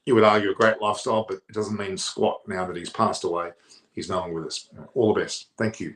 You would argue a great lifestyle, but it doesn't mean squat now that he's passed away. He's no longer with us. All the best. Thank you.